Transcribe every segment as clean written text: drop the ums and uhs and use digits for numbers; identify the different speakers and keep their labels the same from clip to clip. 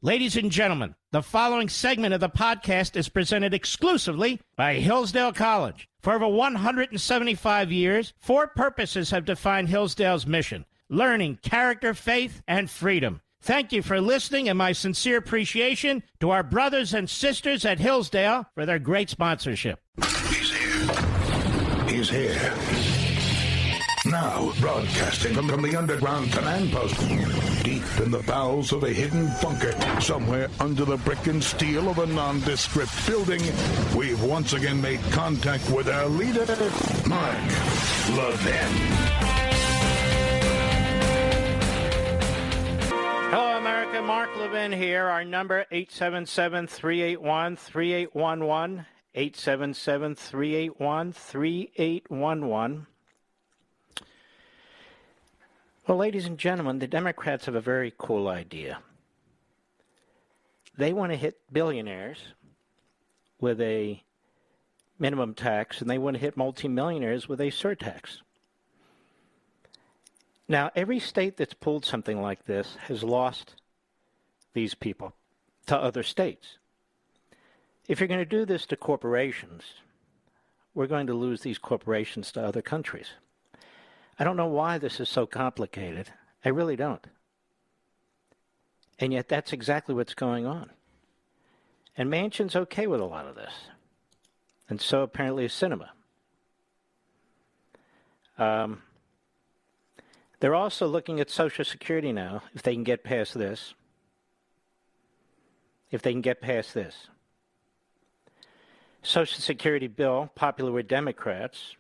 Speaker 1: Ladies and gentlemen, the following segment of the podcast is presented exclusively by Hillsdale College. For over 175 years, four purposes have defined Hillsdale's mission: learning, character, faith, and freedom. Thank you for listening, and my sincere appreciation to our brothers and sisters at Hillsdale for their great sponsorship.
Speaker 2: He's here. He's here. Now, broadcasting from the underground command post, deep in the bowels of a hidden bunker, somewhere under the brick and steel of a nondescript building, we've once again made contact with our leader, Mark Levin.
Speaker 1: Hello, America. Mark Levin here. Our number, 877-381-3811, 877-381-3811. Well, ladies and gentlemen, the Democrats have a very cool idea. They want to hit billionaires with a minimum tax, and they want to hit multimillionaires with a surtax. Now, every state that's pulled something like this has lost these people to other states. If you're going to do this to corporations, we're going to lose these corporations to other countries. I don't know why this is so complicated. I really don't. And yet that's exactly what's going on. And Manchin's okay with a lot of this. And so apparently is Sinema. They're also looking at Social Security now, if they can get past this. Social Security bill, popular with Democrats.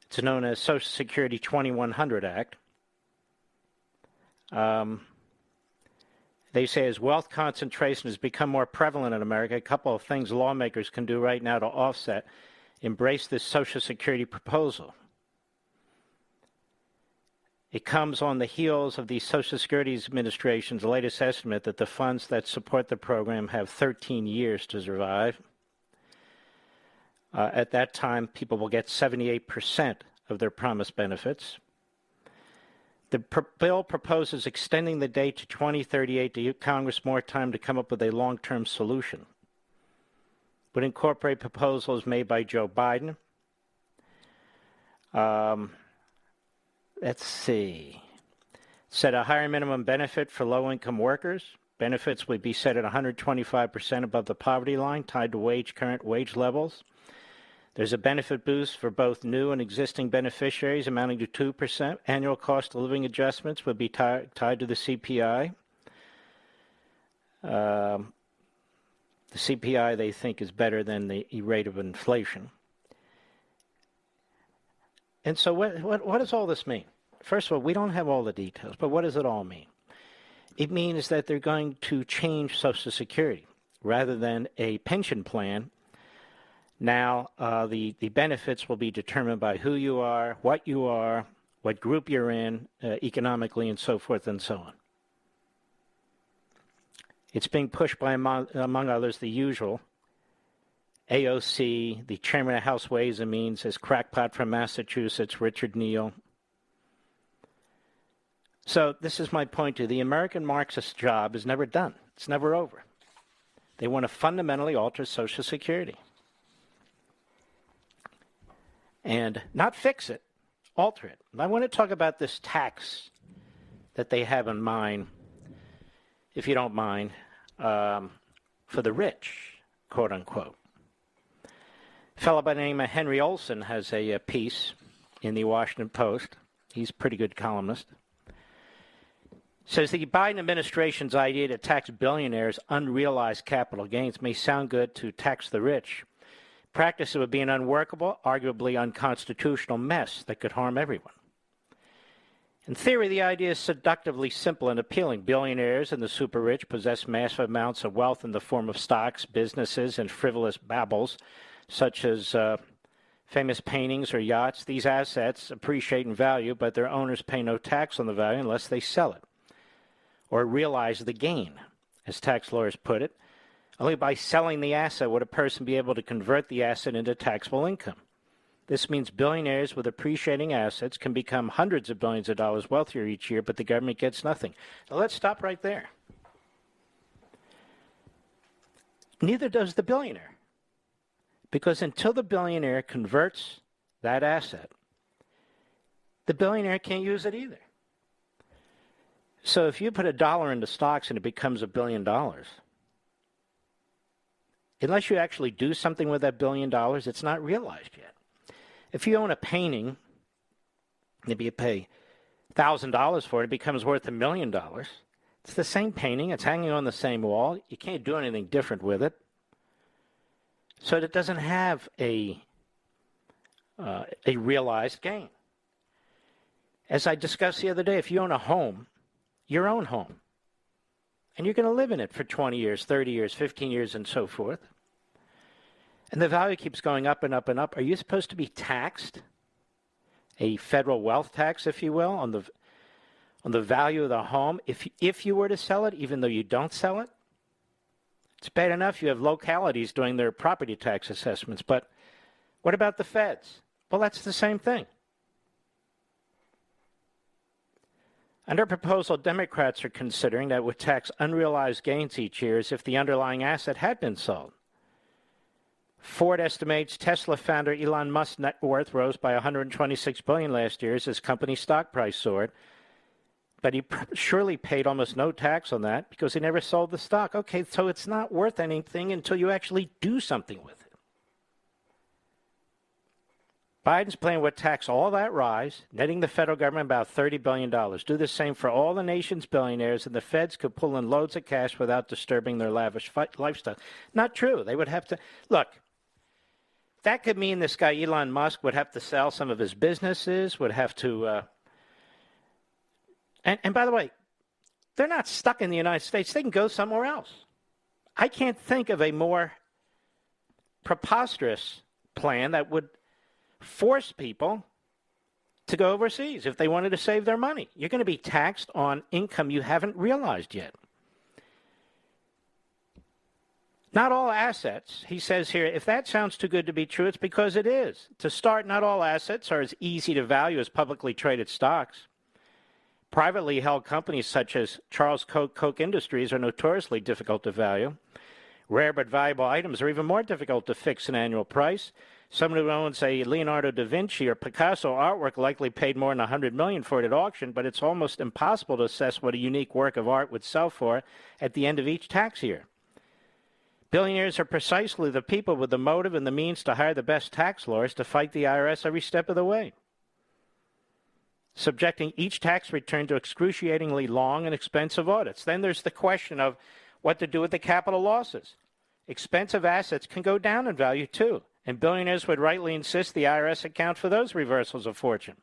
Speaker 1: It's known as Social Security 2100 Act. They say as wealth concentration has become more prevalent in America, a couple of things lawmakers can do right now to offset, embrace this Social Security proposal. It comes on the heels of the Social Security Administration's latest estimate that the funds that support the program have 13 years to survive. At that time, people will get 78% of their promised benefits. The bill proposes extending the date to 2038 to give Congress more time to come up with a long-term solution. Would incorporate proposals made by Joe Biden. Let's see. Set a higher minimum benefit for low-income workers. Benefits would be set at 125% above the poverty line, tied to current wage levels. There's a benefit boost for both new and existing beneficiaries amounting to 2%. Annual cost of living adjustments would be tied to the CPI. The CPI, they think, is better than the rate of inflation. And so what does all this mean? First of all, we don't have all the details, but what does it all mean? It means that they're going to change Social Security. Rather than a pension plan, now the benefits will be determined by who you are, what group you're in, economically, and so forth and so on. It's being pushed by, among others, the usual AOC, the chairman of House Ways and Means, is crackpot from Massachusetts, Richard Neal. So this is my point to you. The American Marxist job is never done. It's never over. They want to fundamentally alter Social Security. And not fix it, alter it. I want to talk about this tax that they have in mind, if you don't mind, for the rich, quote unquote. A fellow by the name of Henry Olson has a piece in the Washington Post. He's a pretty good columnist. Says the Biden administration's idea to tax billionaires' unrealized capital gains may sound good to tax the rich. Practice, it would be an unworkable, arguably unconstitutional mess that could harm everyone. In theory, the idea is seductively simple and appealing. Billionaires and the super rich possess massive amounts of wealth in the form of stocks, businesses, and frivolous babbles, such as famous paintings or yachts. These assets appreciate in value, but their owners pay no tax on the value unless they sell it or realize the gain, as tax lawyers put it. Only by selling the asset would a person be able to convert the asset into taxable income. This means billionaires with appreciating assets can become hundreds of billions of dollars wealthier each year, but the government gets nothing. Now let's stop right there. Neither does the billionaire. Because until the billionaire converts that asset, the billionaire can't use it either. So if you put $1 into stocks and it becomes $1 billion, unless you actually do something with that $1 billion, it's not realized yet. If you own a painting, maybe you pay $1,000 for it, it becomes worth $1 million. It's the same painting. It's hanging on the same wall. You can't do anything different with it. So it doesn't have a realized gain. As I discussed the other day, if you own a home, your own home, and you're going to live in it for 20 years, 30 years, 15 years, and so forth, and the value keeps going up and up and up, are you supposed to be taxed, a federal wealth tax, if you will, on the value of the home if you were to sell it, even though you don't sell it? It's bad enough you have localities doing their property tax assessments, but what about the feds? Well, that's the same thing. Under proposal, Democrats are considering that would tax unrealized gains each year as if the underlying asset had been sold. Ford estimates Tesla founder Elon Musk's net worth rose by $126 billion last year as his company's stock price soared. But he surely paid almost no tax on that because he never sold the stock. Okay, so it's not worth anything until you actually do something with it. Biden's plan would tax all that rise, netting the federal government about $30 billion. Do the same for all the nation's billionaires, and the feds could pull in loads of cash without disturbing their lavish lifestyle. Not true. They would have to... Look, that could mean this guy Elon Musk would have to sell some of his businesses, would have to... And by the way, they're not stuck in the United States. They can go somewhere else. I can't think of a more preposterous plan that would force people to go overseas if they wanted to save their money. You're going to be taxed on income you haven't realized yet. Not all assets, he says here, if that sounds too good to be true, it's because it is. To start, not all assets are as easy to value as publicly traded stocks. Privately held companies such as Charles Koch Industries are notoriously difficult to value. Rare but valuable items are even more difficult to fix an annual price. Someone who owns a Leonardo da Vinci or Picasso artwork likely paid more than $100 million for it at auction, but it's almost impossible to assess what a unique work of art would sell for at the end of each tax year. Billionaires are precisely the people with the motive and the means to hire the best tax lawyers to fight the IRS every step of the way, subjecting each tax return to excruciatingly long and expensive audits. Then there's the question of what to do with the capital losses. Expensive assets can go down in value too, and billionaires would rightly insist the IRS account for those reversals of fortune.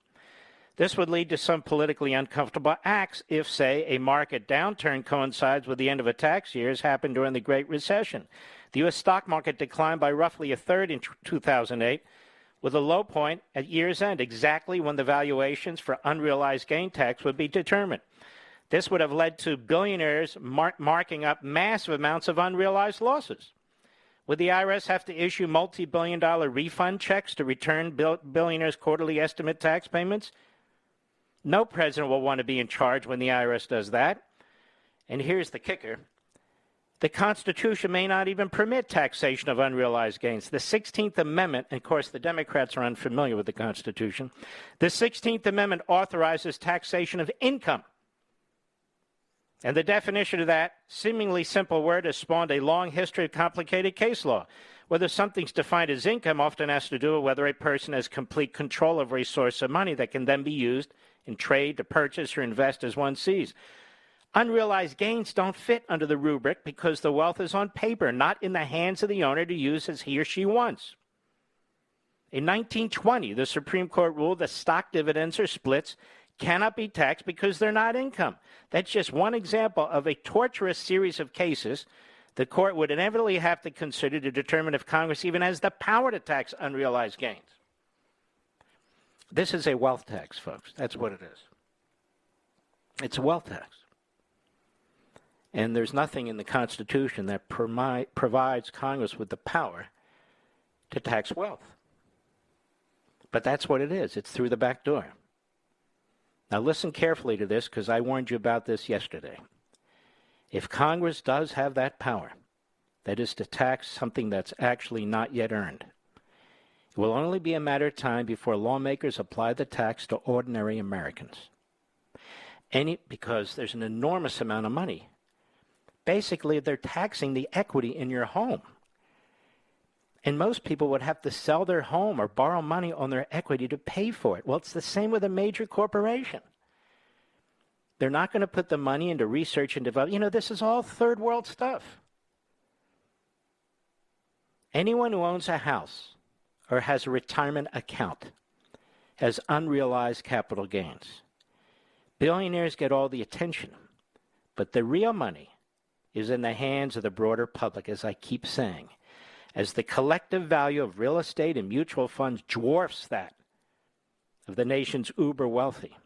Speaker 1: This would lead to some politically uncomfortable acts if, say, a market downturn coincides with the end of a tax year, as happened during the Great Recession. The U.S. stock market declined by roughly a third in 2008, with a low point at year's end, exactly when the valuations for unrealized gain tax would be determined. This would have led to billionaires marking up massive amounts of unrealized losses. Would the IRS have to issue multi-billion-dollar refund checks to return billionaires' quarterly estimate tax payments? No president will want to be in charge when the IRS does that. And here's the kicker. The Constitution may not even permit taxation of unrealized gains. The 16th Amendment, and of course the Democrats are unfamiliar with the Constitution, the 16th Amendment authorizes taxation of income. And the definition of that seemingly simple word has spawned a long history of complicated case law. Whether something's defined as income often has to do with whether a person has complete control over a source of money that can then be used in trade, to purchase, or invest as one sees. Unrealized gains don't fit under the rubric because the wealth is on paper, not in the hands of the owner to use as he or she wants. In 1920, the Supreme Court ruled that stock dividends or splits cannot be taxed because they're not income. That's just one example of a torturous series of cases the court would inevitably have to consider to determine if Congress even has the power to tax unrealized gains. This is a wealth tax, folks. That's what it is. It's a wealth tax. And there's nothing in the Constitution that provides Congress with the power to tax wealth. But that's what it is. It's through the back door. Now listen carefully to this, because I warned you about this yesterday. If Congress does have that power, that is to tax something that's actually not yet earned. It will only be a matter of time before lawmakers apply the tax to ordinary Americans. Because there's an enormous amount of money. Basically, they're taxing the equity in your home. And most people would have to sell their home or borrow money on their equity to pay for it. Well, it's the same with a major corporation. They're not going to put the money into research and development. This is all third world stuff. Anyone who owns a house or has a retirement account has unrealized capital gains. Billionaires get all the attention, but the real money is in the hands of the broader public, as I keep saying. As the collective value of real estate and mutual funds dwarfs that of the nation's uber wealthy.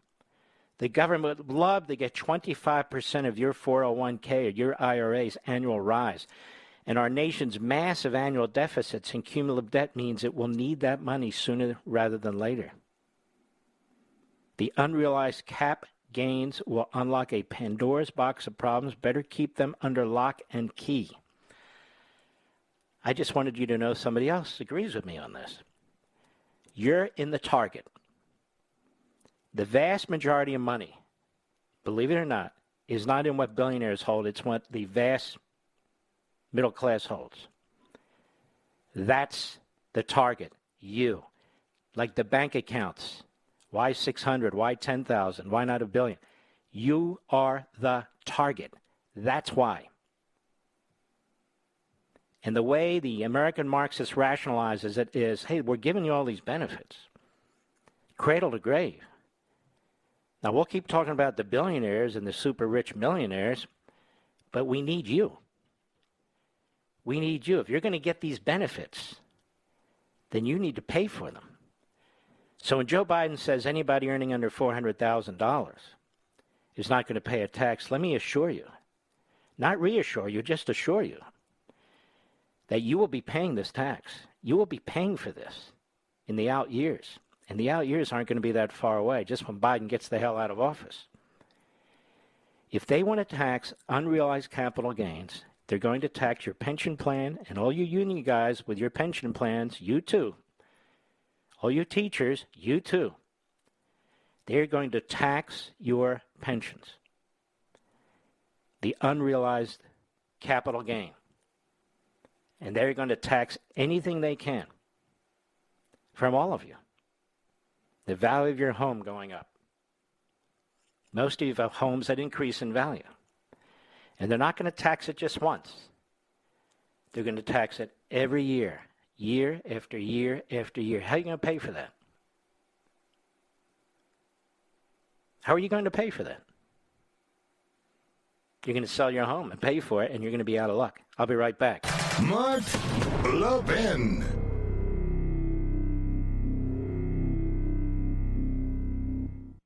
Speaker 1: The government would love to get 25% of your 401k or your IRA's annual rise. And our nation's massive annual deficits and cumulative debt means it will need that money sooner rather than later. The unrealized cap gains will unlock a Pandora's box of problems. Better keep them under lock and key. I just wanted you to know somebody else agrees with me on this. You're in the target. The vast majority of money, believe it or not, is not in what billionaires hold. It's what the vast middle class holds. That's the target. You. Like the bank accounts. Why 600? Why 10,000? Why not $1 billion? You are the target. That's why. And the way the American Marxist rationalizes it is, hey, we're giving you all these benefits. Cradle to grave. Now, we'll keep talking about the billionaires and the super rich millionaires, but we need you. We need you. If you're going to get these benefits, then you need to pay for them. So when Joe Biden says anybody earning under $400,000 is not going to pay a tax, let me assure you, not reassure you, just assure you, that you will be paying this tax. You will be paying for this in the out years. And the out years aren't going to be that far away, just when Biden gets the hell out of office. If they want to tax unrealized capital gains, they're going to tax your pension plan, and all you union guys with your pension plans, you too. All you teachers, you too. They're going to tax your pensions. The unrealized capital gain. And they're going to tax anything they can from all of you. The value of your home going up. Most of you have homes that increase in value. And they're not going to tax it just once. They're going to tax it every year, year after year after year. How are you going to pay for that? How are you going to pay for that? You're going to sell your home and pay for it, and you're going to be out of luck. I'll be right back.
Speaker 2: Mark Levin.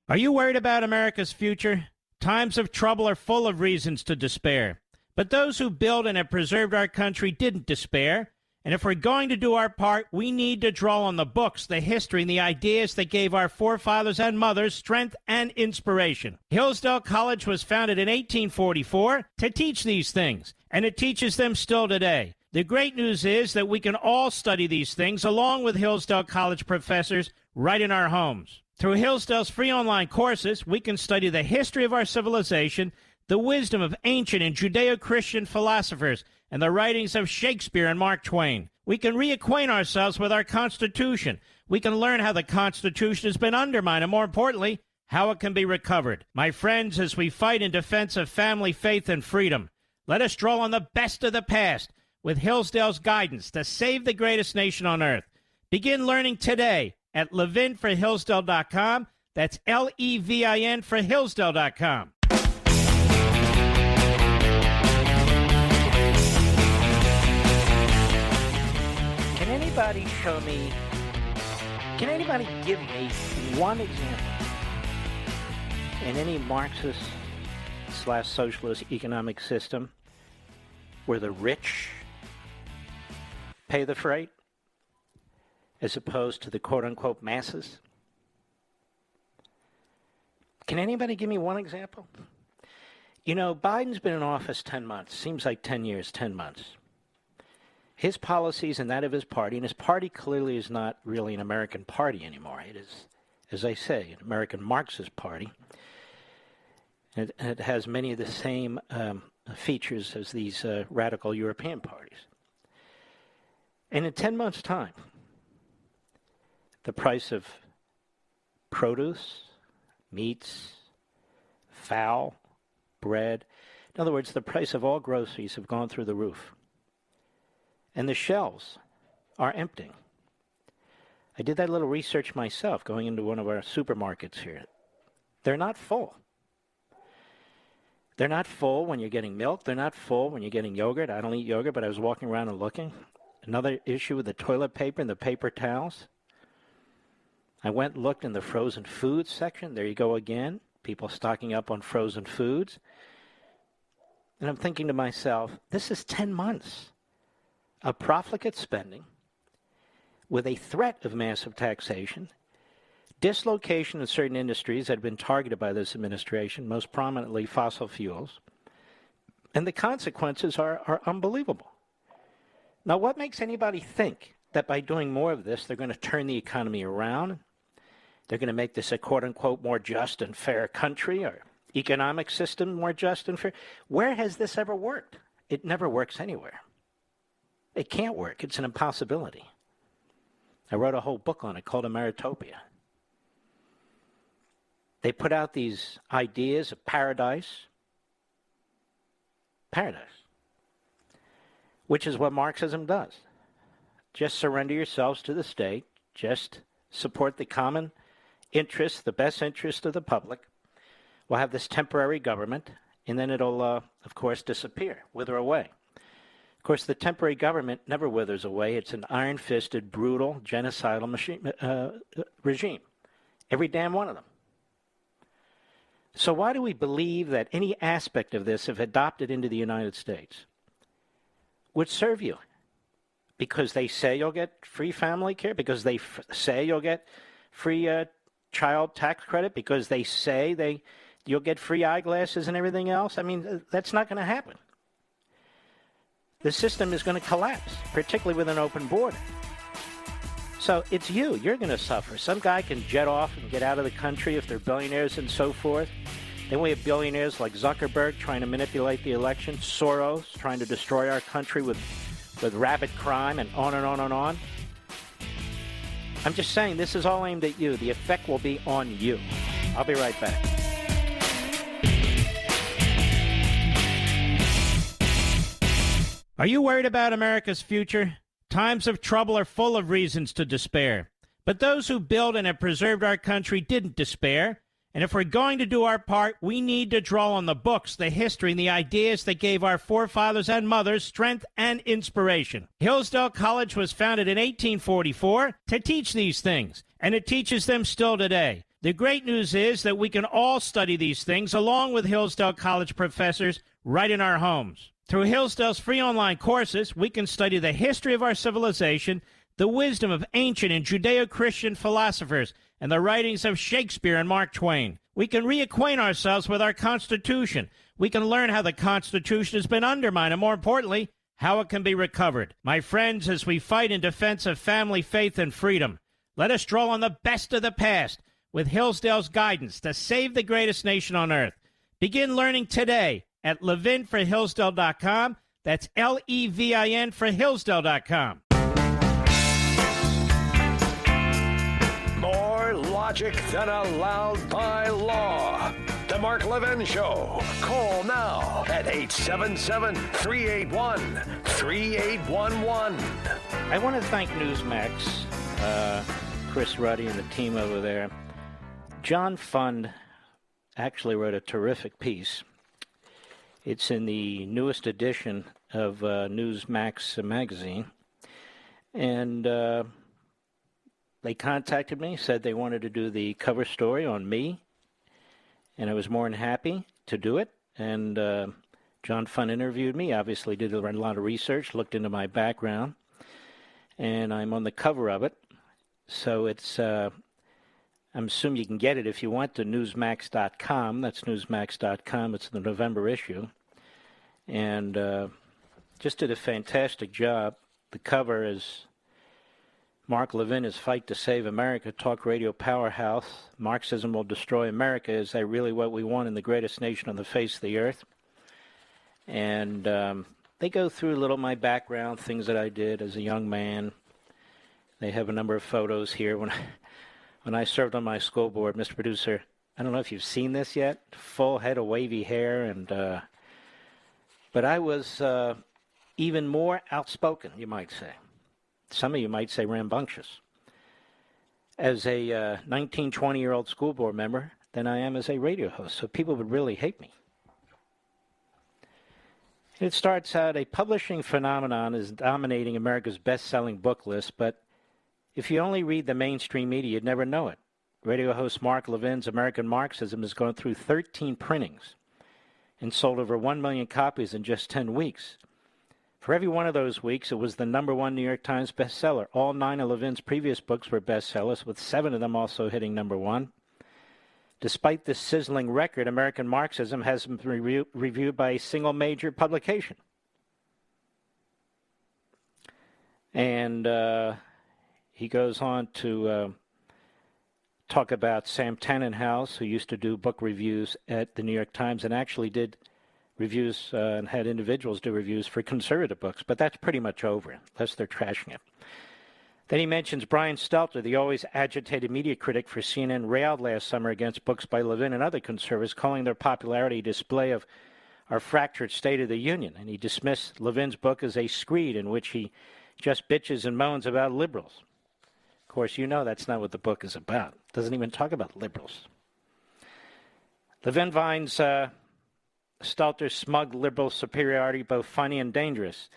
Speaker 3: Are you worried about America's future? Times of trouble are full of reasons to despair. But those who built and have preserved our country didn't despair. And if we're going to do our part, we need to draw on the books, the history, and the ideas that gave our forefathers and mothers strength and inspiration. Hillsdale College was founded in 1844 to teach these things, and it teaches them still today. The great news is that we can all study these things along with Hillsdale College professors right in our homes. Through Hillsdale's free online courses, we can study the history of our civilization, the wisdom of ancient and Judeo-Christian philosophers, and the writings of Shakespeare and Mark Twain. We can reacquaint ourselves with our Constitution. We can learn how the Constitution has been undermined, and more importantly, how it can be recovered. My friends, as we fight in defense of family, faith, and freedom, let us draw on the best of the past with Hillsdale's guidance to save the greatest nation on earth. Begin learning today at levinforhillsdale.com. That's Levin for Hillsdale.com.
Speaker 1: Can anybody give me one example in any Marxist/socialist economic system where the rich pay the freight as opposed to the quote-unquote masses? Can anybody give me one example? You know, Biden's been in office 10 months. Seems like 10 years, 10 months. his policies and that of his party, and his party clearly is not really an American party anymore. It is, as I say, an American Marxist party. It has many of the same features as these radical European parties. And in 10 months' time, the price of produce, meats, fowl, bread, in other words, the price of all groceries have gone through the roof. And the shelves are empty. I did that little research myself, going into one of our supermarkets here. They're not full. They're not full when you're getting milk. They're not full when you're getting yogurt. I don't eat yogurt, but I was walking around and looking. Another issue with the toilet paper and the paper towels. I went and looked in the frozen foods section. There you go again. People stocking up on frozen foods. And I'm thinking to myself, this is 10 months of profligate spending with a threat of massive taxation, dislocation in certain industries that have been targeted by this administration, most prominently fossil fuels, and the consequences are unbelievable. Now, what makes anybody think that by doing more of this, they're going to turn the economy around? They're going to make this a quote-unquote more just and fair country or economic system more just and fair? Where has this ever worked? It never works anywhere. It can't work. It's an impossibility. I wrote a whole book on it called Ameritopia. They put out these ideas of paradise, which is what Marxism does. Just surrender yourselves to the state. Just support the common interest, the best interest of the public. We'll have this temporary government, and then it'll, of course, disappear, wither away. Of course, the temporary government never withers away. It's an iron-fisted, brutal, genocidal regime. Every damn one of them. So why do we believe that any aspect of this, if adopted into the United States, would serve you? Because they say you'll get free family care? Because they say you'll get free child tax credit? Because they say you'll get free eyeglasses and everything else? I mean, that's not going to happen. The system is going to collapse, particularly with an open border. So it's you. You're going to suffer. Some guy can jet off and get out of the country if they're billionaires and so forth. Then we have billionaires like Zuckerberg trying to manipulate the election, Soros trying to destroy our country with rabid crime, and on and on and on. I'm just saying this is all aimed at you. The effect will be on you. I'll be right back.
Speaker 3: Are you worried about America's future? Times of trouble are full of reasons to despair. But those who built and have preserved our country didn't despair. And if we're going to do our part, we need to draw on the books, the history, and the ideas that gave our forefathers and mothers strength and inspiration. Hillsdale College was founded in 1844 to teach these things, and it teaches them still today. The great news is that we can all study these things along with Hillsdale College professors right in our homes. Through Hillsdale's free online courses, we can study the history of our civilization, the wisdom of ancient and Judeo-Christian philosophers, and the writings of Shakespeare and Mark Twain. We can reacquaint ourselves with our Constitution. We can learn how the Constitution has been undermined, and more importantly, how it can be recovered. My friends, as we fight in defense of family, faith, and freedom, let us draw on the best of the past with Hillsdale's guidance to save the greatest nation on earth. Begin learning today at ləヴin4hillsdale.com. That's L-E-V-I-N for Hillsdale.com.
Speaker 4: More logic than allowed by law. The Mark Levin Show. Call now at 877-381-3811.
Speaker 1: I want to thank Newsmax, Chris Ruddy and the team over there. John Fund actually wrote a terrific piece. It's in the newest edition of Newsmax magazine. And they contacted me, said they wanted to do the cover story on me. And I was more than happy to do it. And John Fund interviewed me, obviously did a lot of research, looked into my background. And I'm on the cover of it. So it's, I'm assuming you can get it if you want to newsmax.com. That's newsmax.com. It's the November issue. And just did a fantastic job The cover is Mark Levin, his Fight to Save America, talk radio powerhouse. Marxism will destroy America. Is that really what we want in the greatest nation on the face of the earth? And they go through a little my background, things that I did as a young man. They have a number of photos here. When I served on my school board, Mr. Producer, I don't know if you've seen this yet, full head of wavy hair, and but I was even more outspoken, you might say. Some of you might say rambunctious. As a 19, 20-year-old school board member than I am as a radio host, so people would really hate me. It starts out, a publishing phenomenon is dominating America's best-selling book list, but if you only read the mainstream media, you'd never know it. Radio host Mark Levin's American Marxism has gone through 13 printings and sold over 1 million copies in just 10 weeks. For every one of those weeks, it was the #1 New York Times bestseller. All 9 of Levin's previous books were bestsellers, with 7 of them also hitting #1. Despite this sizzling record, American Marxism hasn't been reviewed by a single major publication. And he goes on to talk about Sam Tannenhouse, who used to do book reviews at the New York Times and actually did reviews and had individuals do reviews for conservative books, but that's pretty much over, unless they're trashing it. Then he mentions Brian Stelter, the always agitated media critic for CNN, railed last summer against books by Levin and other conservatives, calling their popularity a display of our fractured State of the Union, and he dismissed Levin's book as a screed in which he just bitches and moans about liberals. Of course, you know that's not what the book is about. It doesn't even talk about liberals. Levin finds Stelter's smug liberal superiority both funny and dangerous.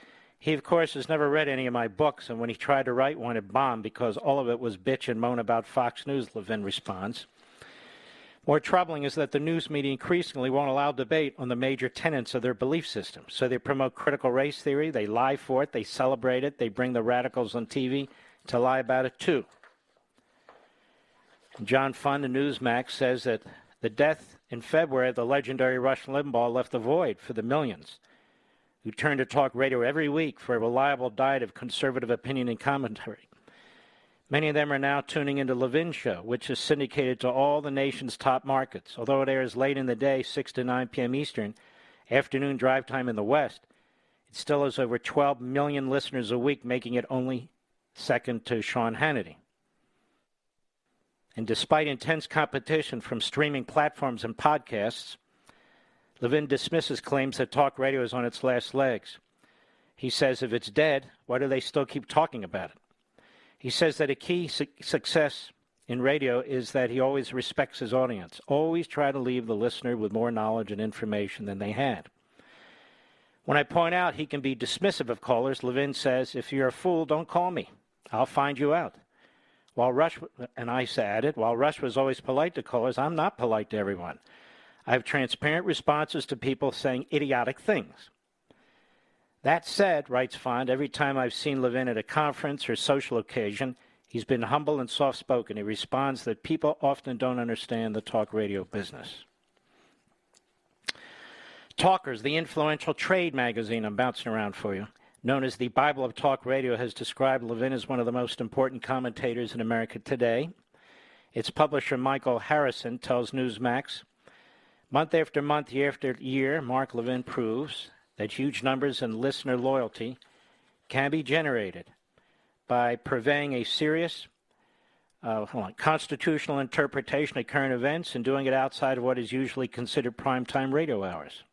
Speaker 1: He, of course, has never read any of my books, and when he tried to write one, it bombed because all of it was bitch and moan about Fox News, Levin responds. More troubling is that the news media increasingly won't allow debate on the major tenets of their belief system. So they promote critical race theory, they lie for it, they celebrate it, they bring the radicals on TV to lie about it too. John Fund of Newsmax says that the death in February of the legendary Rush Limbaugh left a void for the millions who turn to talk radio every week for a reliable diet of conservative opinion and commentary. Many of them are now tuning into Levin's show, which is syndicated to all the nation's top markets. Although it airs late in the day, 6 to 9 p.m. Eastern, afternoon drive time in the West, it still has over 12 million listeners a week, making it only second to Sean Hannity. And despite intense competition from streaming platforms and podcasts, Levin dismisses claims that talk radio is on its last legs. He says if it's dead, why do they still keep talking about it? He says that a key success in radio is that he always respects his audience, always try to leave the listener with more knowledge and information than they had. When I point out he can be dismissive of callers, Levin says, if you're a fool, don't call me. I'll find you out. While Rush was always polite to callers, I'm not polite to everyone. I have transparent responses to people saying idiotic things. That said, writes Fond, every time I've seen Levin at a conference or social occasion, he's been humble and soft-spoken. He responds that people often don't understand the talk radio business. Talkers, the influential trade magazine I'm bouncing around for you, known as the Bible of Talk Radio, has described Levin as one of the most important commentators in America today. Its publisher, Michael Harrison, tells Newsmax, month after month, year after year, Mark Levin proves that huge numbers and listener loyalty can be generated by purveying a serious constitutional interpretation of current events and doing it outside of what is usually considered primetime radio hours.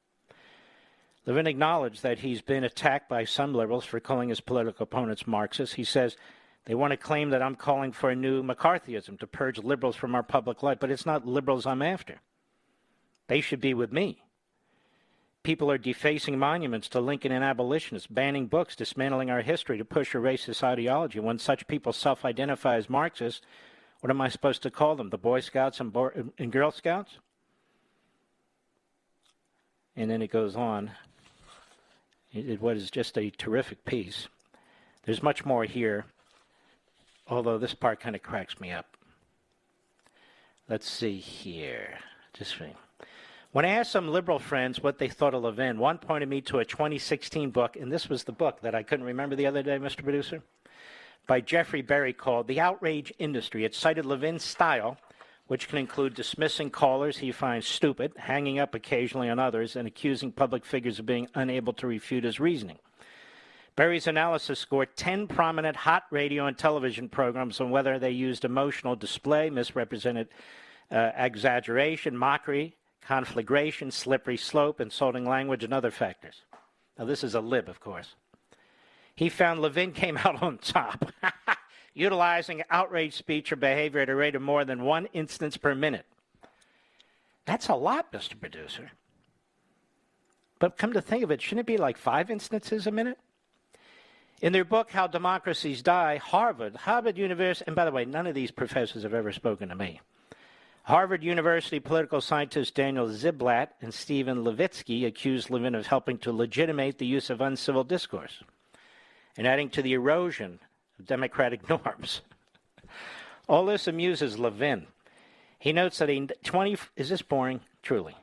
Speaker 1: Levin acknowledged that he's been attacked by some liberals for calling his political opponents Marxists. He says, they want to claim that I'm calling for a new McCarthyism to purge liberals from our public life, but it's not liberals I'm after. They should be with me. People are defacing monuments to Lincoln and abolitionists, banning books, dismantling our history to push a racist ideology. When such people self-identify as Marxists, what am I supposed to call them, the Boy Scouts and Girl Scouts? And then it goes on. It was just a terrific piece. There's much more here, although this part kind of cracks me up. Let's see here. When I asked some liberal friends what they thought of Levin, one pointed me to a 2016 book, and this was the book that I couldn't remember the other day, Mr. Producer, by Jeffrey Berry called The Outrage Industry. It cited Levin's style, which can include dismissing callers he finds stupid, hanging up occasionally on others, and accusing public figures of being unable to refute his reasoning. Berry's analysis scored 10 prominent hot radio and television programs on whether they used emotional display, misrepresented exaggeration, mockery, conflagration, slippery slope, insulting language, and other factors. Now, this is a lib, of course. He found Levin came out on top, utilizing outrage speech or behavior at a rate of more than 1 instance per minute. That's a lot, Mr. Producer. But come to think of it, shouldn't it be like 5 instances a minute? In their book, How Democracies Die, Harvard University, and by the way, none of these professors have ever spoken to me. Harvard University political scientists Daniel Ziblatt and Stephen Levitsky accused Levin of helping to legitimate the use of uncivil discourse and adding to the erosion of democratic norms. All this amuses Levin. He notes that is this boring? Truly.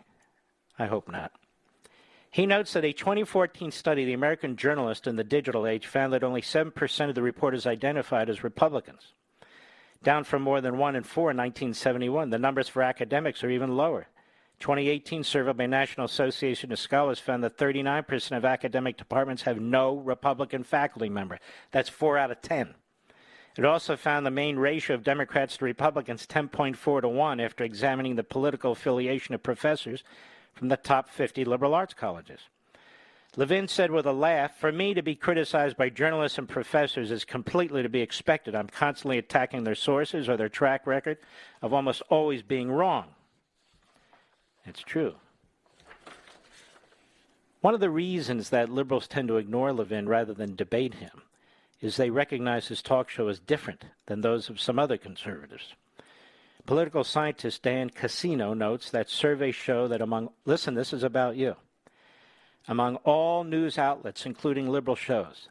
Speaker 1: I hope not. He notes that a 2014 study of the American Journalist in the digital age found that only 7% of the reporters identified as Republicans, down from more than 1 in 4 in 1971. The numbers for academics are even lower. 2018 survey by National Association of Scholars found that 39% of academic departments have no Republican faculty member. That's 4 out of 10. It also found the main ratio of Democrats to Republicans 10.4 to 1 after examining the political affiliation of professors from the top 50 liberal arts colleges. Levin said with a laugh, "For me to be criticized by journalists and professors is completely to be expected. I'm constantly attacking their sources or their track record of almost always being wrong." It's true. One of the reasons that liberals tend to ignore Levin rather than debate him is they recognize his talk show as different than those of some other conservatives. Political scientist Dan Cassino notes that surveys show that listen, this is about you. Among all news outlets, including liberal shows,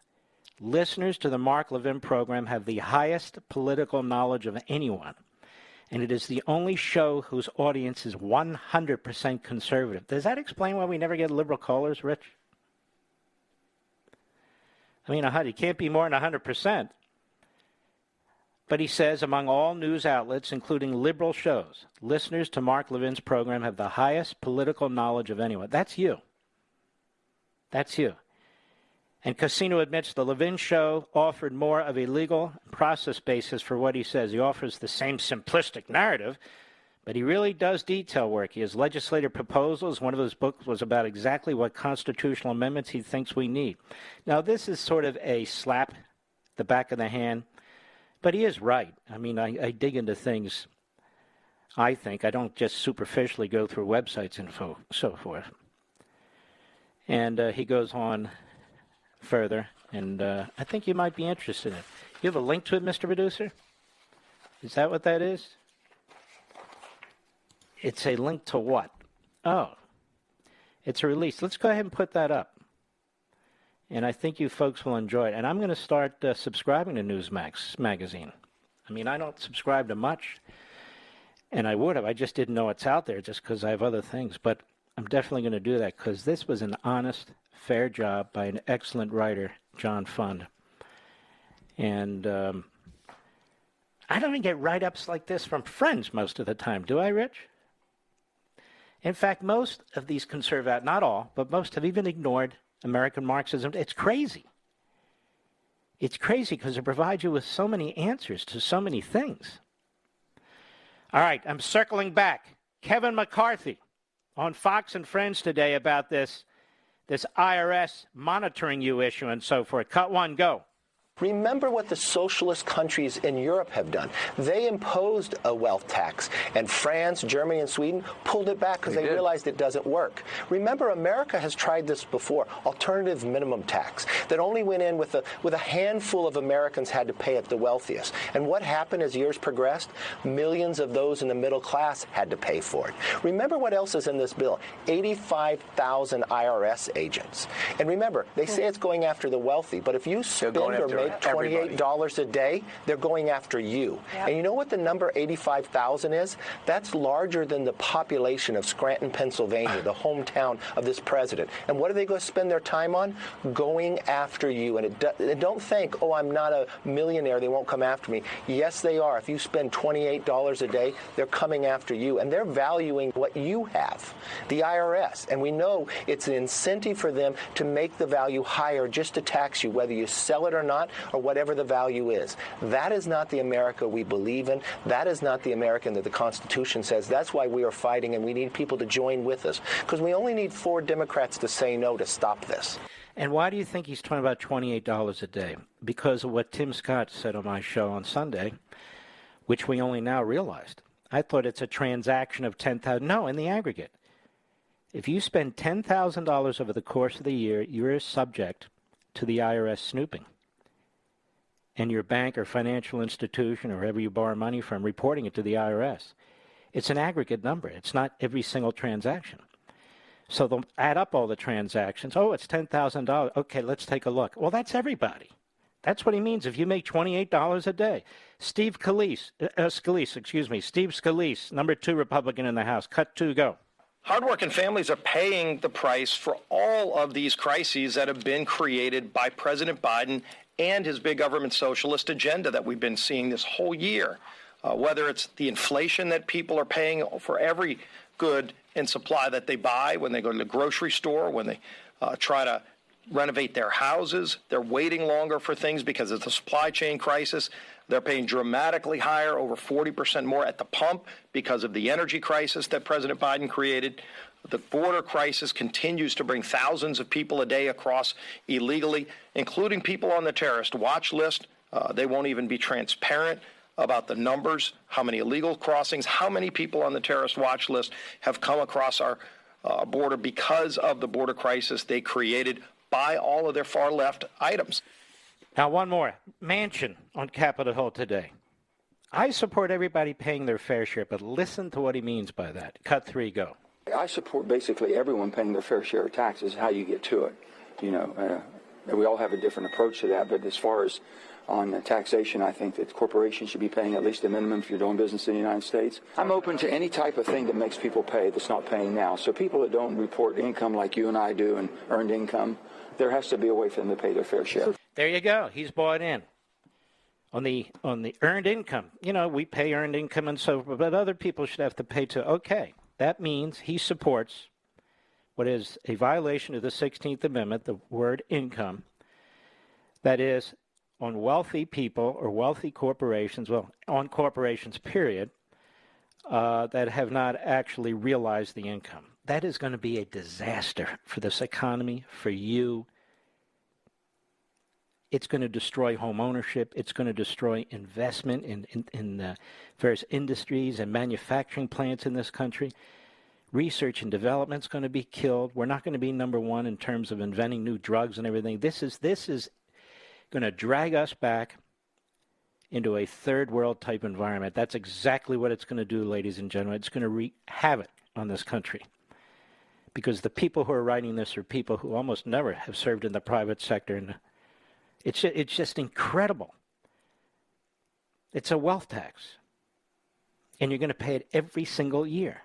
Speaker 1: listeners to the Mark Levin program have the highest political knowledge of anyone, and it is the only show whose audience is 100% conservative. Does that explain why we never get liberal callers, Rich? I mean, you can't be more than 100%. But he says, among all news outlets, including liberal shows, listeners to Mark Levin's program have the highest political knowledge of anyone. That's you. That's you. And Cassino admits the Levin show offered more of a legal process basis for what he says. He offers the same simplistic narrative, but he really does detail work. He has legislative proposals. One of his books was about exactly what constitutional amendments he thinks we need. Now, this is sort of a slap the back of the hand. But he is right. I mean, I dig into things, I think. I don't just superficially go through websites and so forth. And he goes on further, and I think you might be interested in it. You have a link to it, Mr. Producer? Is that what that is? It's a link to what? Oh, it's a release. Let's go ahead and put that up. And I think you folks will enjoy it. And I'm going to start subscribing to Newsmax magazine. I mean, I don't subscribe to much, and I would have. I just didn't know it's out there just because I have other things. But I'm definitely going to do that because this was an honest, fair job by an excellent writer, John Fund. And I don't even get write-ups like this from friends most of the time, do I, Rich? In fact, most of these conservative, not all, but most have even ignored American Marxism. It's crazy. It's crazy because it provides you with so many answers to so many things. All right, I'm circling back. Kevin McCarthy on Fox and Friends today about this IRS monitoring you issue and so forth. Cut one, go.
Speaker 5: Remember what the socialist countries in Europe have done. They imposed a wealth tax, and France, Germany, and Sweden pulled it back because they realized it doesn't work. Remember, America has tried this before, alternative minimum tax, that only went in with a handful of Americans had to pay it, the wealthiest. And what happened as years progressed? Millions of those in the middle class had to pay for it. Remember what else is in this bill? 85,000 IRS agents. And remember, they say it's going after the wealthy, but if you spend or make $28 a day, they're going after you. Yep. And you know what the number 85,000 is? That's larger than the population of Scranton, Pennsylvania, the hometown of this president. And what are they going to spend their time on? Going after you. And don't think, oh, I'm not a millionaire, they won't come after me. Yes, they are. If you spend $28 a day, they're coming after you. And they're valuing what you have, the IRS. And we know it's an incentive for them to make the value higher just to tax you, whether you sell it or not, or whatever the value is. That is not the America we believe in. That is not the American that the Constitution says. That's why we are fighting, and we need people to join with us, because we only need 4 Democrats to say no to stop this.
Speaker 1: And why do you think he's talking about $28 a day? Because of what Tim Scott said on my show on Sunday, which we only now realized. I thought it's a transaction of $10,000. No, in the aggregate. If you spend $10,000 over the course of the year, you're subject to the IRS snooping. And your bank or financial institution or wherever you borrow money from reporting it to the IRS. It's an aggregate number. It's not every single transaction. So they'll add up all the transactions. Oh, it's $10,000. Okay, let's take a look. Well, that's everybody. That's what he means if you make $28 a day. Steve Scalise, number 2 Republican in the House. Cut 2, go.
Speaker 6: Hardworking families are paying the price for all of these crises that have been created by President Biden and his big government socialist agenda that we've been seeing this whole year. Whether it's the inflation that people are paying for every good and supply that they buy when they go to the grocery store, when they try to renovate their houses. They're waiting longer for things because of the supply chain crisis. They're paying dramatically higher, over 40% more at the pump because of the energy crisis that President Biden created. The border crisis continues to bring thousands of people a day across illegally, including people on the terrorist watch list. They won't even be transparent about the numbers, how many illegal crossings, how many people on the terrorist watch list have come across our border because of the border crisis they created by all of their far-left items.
Speaker 1: Now, one more. Manchin on Capitol Hill today. I support everybody paying their fair share, but listen to what he means by that. Cut 3, go.
Speaker 7: I support basically everyone paying their fair share of taxes, how you get to it. We all have a different approach to that, but as far as on taxation, I think that corporations should be paying at least a minimum if you're doing business in the United States. I'm open to any type of thing that makes people pay that's not paying now. So people that don't report income like you and I do and earned income, there has to be a way for them to pay their fair share.
Speaker 1: There you go. He's bought in. On the earned income, we pay earned income and so forth, but other people should have to pay too. Okay, that means he supports what is a violation of the 16th Amendment, the word income, that is on wealthy people or wealthy corporations, on corporations, period, that have not actually realized the income. That is going to be a disaster for this economy, for you. It's going to destroy home ownership. It's going to destroy investment in various industries and manufacturing plants in this country. Research and development is going to be killed. We're not going to be number one in terms of inventing new drugs and everything. This is going to drag us back into a third world type environment. That's exactly what it's going to do, ladies and gentlemen. It's going to wreak havoc on this country. Because the people who are writing this are people who almost never have served in the private sector. And it's just incredible. It's a wealth tax. And you're going to pay it every single year.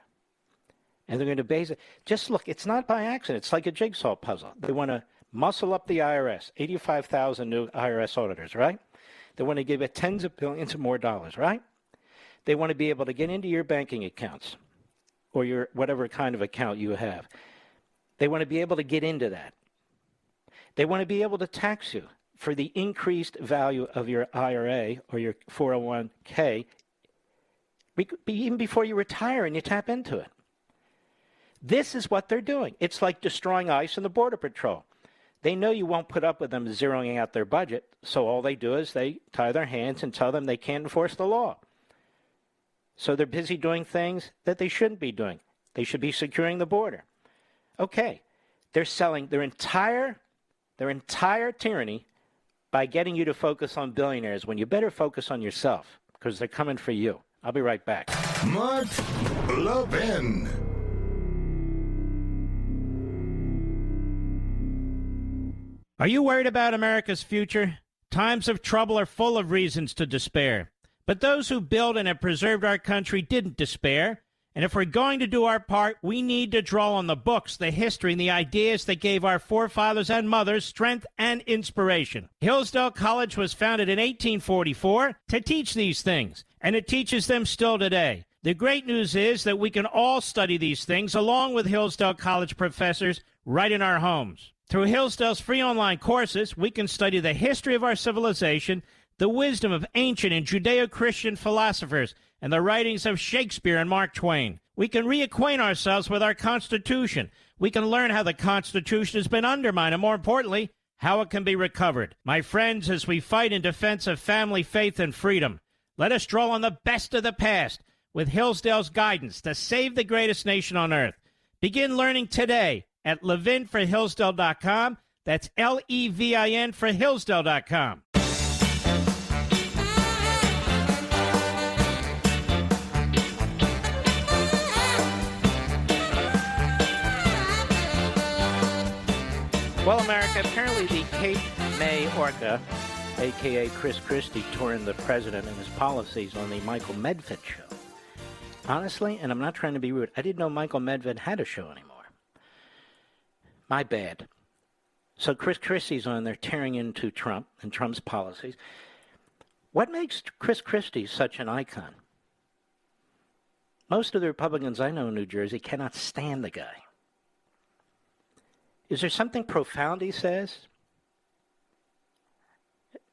Speaker 1: And they're going to base it. Just look, it's not by accident. It's like a jigsaw puzzle. They want to muscle up the IRS, 85,000 new IRS auditors, right? They want to give it tens of billions of more dollars, right? They want to be able to get into your banking accounts or your whatever kind of account you have. They want to be able to get into that. They want to be able to tax you for the increased value of your IRA or your 401k even before you retire and you tap into it. This is what they're doing. It's like destroying ICE and the Border Patrol. They know you won't put up with them zeroing out their budget, so all they do is they tie their hands and tell them they can't enforce the law. So they're busy doing things that they shouldn't be doing. They should be securing the border. Okay, they're selling their entire tyranny by getting you to focus on billionaires when you better focus on yourself because they're coming for you. I'll be right back.
Speaker 2: Mark Levin.
Speaker 3: Are you worried about America's future? Times of trouble are full of reasons to despair. But those who built and have preserved our country didn't despair. And if we're going to do our part, we need to draw on the books, the history, and the ideas that gave our forefathers and mothers strength and inspiration. Hillsdale College was founded in 1844 to teach these things, and it teaches them still today. The great news is that we can all study these things along with Hillsdale College professors right in our homes. Through Hillsdale's free online courses, we can study the history of our civilization, the wisdom of ancient and Judeo-Christian philosophers, and the writings of Shakespeare and Mark Twain. We can reacquaint ourselves with our Constitution. We can learn how the Constitution has been undermined, and more importantly, how it can be recovered. My friends, as we fight in defense of family, faith, and freedom, let us draw on the best of the past with Hillsdale's guidance to save the greatest nation on earth. Begin learning today at ləヴɪn4hillsdale.com. That's L-E-V-I-N for Hillsdale.com.
Speaker 1: Well, America, apparently the Cape May Orca, a.k.a. Chris Christie, touring the president and his policies on the Michael Medved show. Honestly, and I'm not trying to be rude, I didn't know Michael Medved had a show anymore. My bad. So Chris Christie's on there tearing into Trump and Trump's policies. What makes Chris Christie such an icon? Most of the Republicans I know in New Jersey cannot stand the guy. Is there something profound he says?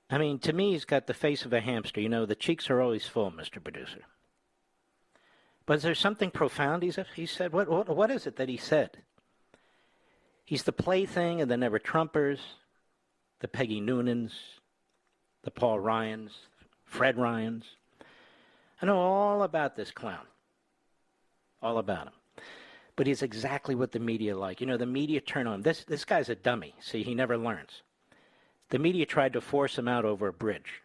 Speaker 1: I mean, to me, he's got the face of a hamster. You know, the cheeks are always full, Mr. Producer. But is there something profound he said? What is it that he said? He's the plaything of the Never Trumpers, the Peggy Noonans, the Paul Ryans, Fred Ryans. I know all about this clown. All about him. But he's exactly what the media like. You know, the media turn on. This guy's a dummy. See, he never learns. The media tried to force him out over a bridge.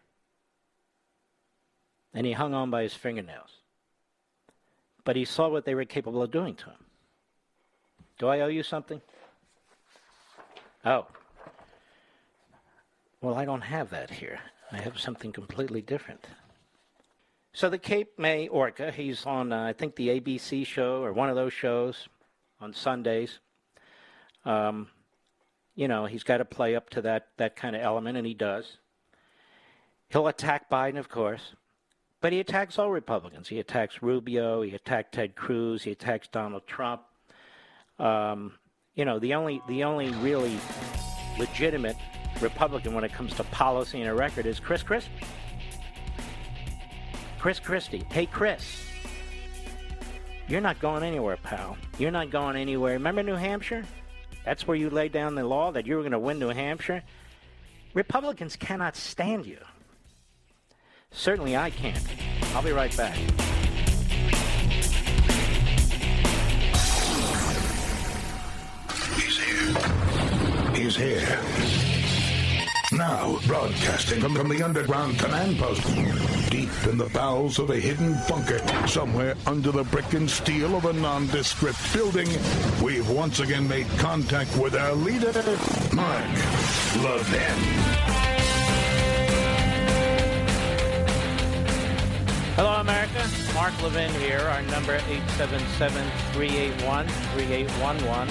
Speaker 1: And he hung on by his fingernails. But he saw what they were capable of doing to him. Do I owe you something? Oh. Well, I don't have that here. I have something completely different. So the Cape May Orca, he's on, I think, the ABC show or one of those shows on Sundays. You know, he's got to play up to that kind of element, and he does. He'll attack Biden, of course, but he attacks all Republicans. He attacks Rubio, he attacked Ted Cruz, he attacks Donald Trump. You know, the only really legitimate Republican when it comes to policy and a record is Chris Christie. Chris Christie. Hey, Chris, you're not going anywhere, pal. You're not going anywhere. Remember New Hampshire? That's where you laid down the law that you were going to win New Hampshire. Republicans cannot stand you. Certainly I can't. I'll be right back.
Speaker 2: He's here. He's here. Now, broadcasting from the underground command post, deep in the bowels of a hidden bunker, somewhere under the brick and steel of a nondescript building, we've once again made contact with our leader, Mark Levin.
Speaker 1: Hello, America. Mark Levin here. Our number 877-381-3811,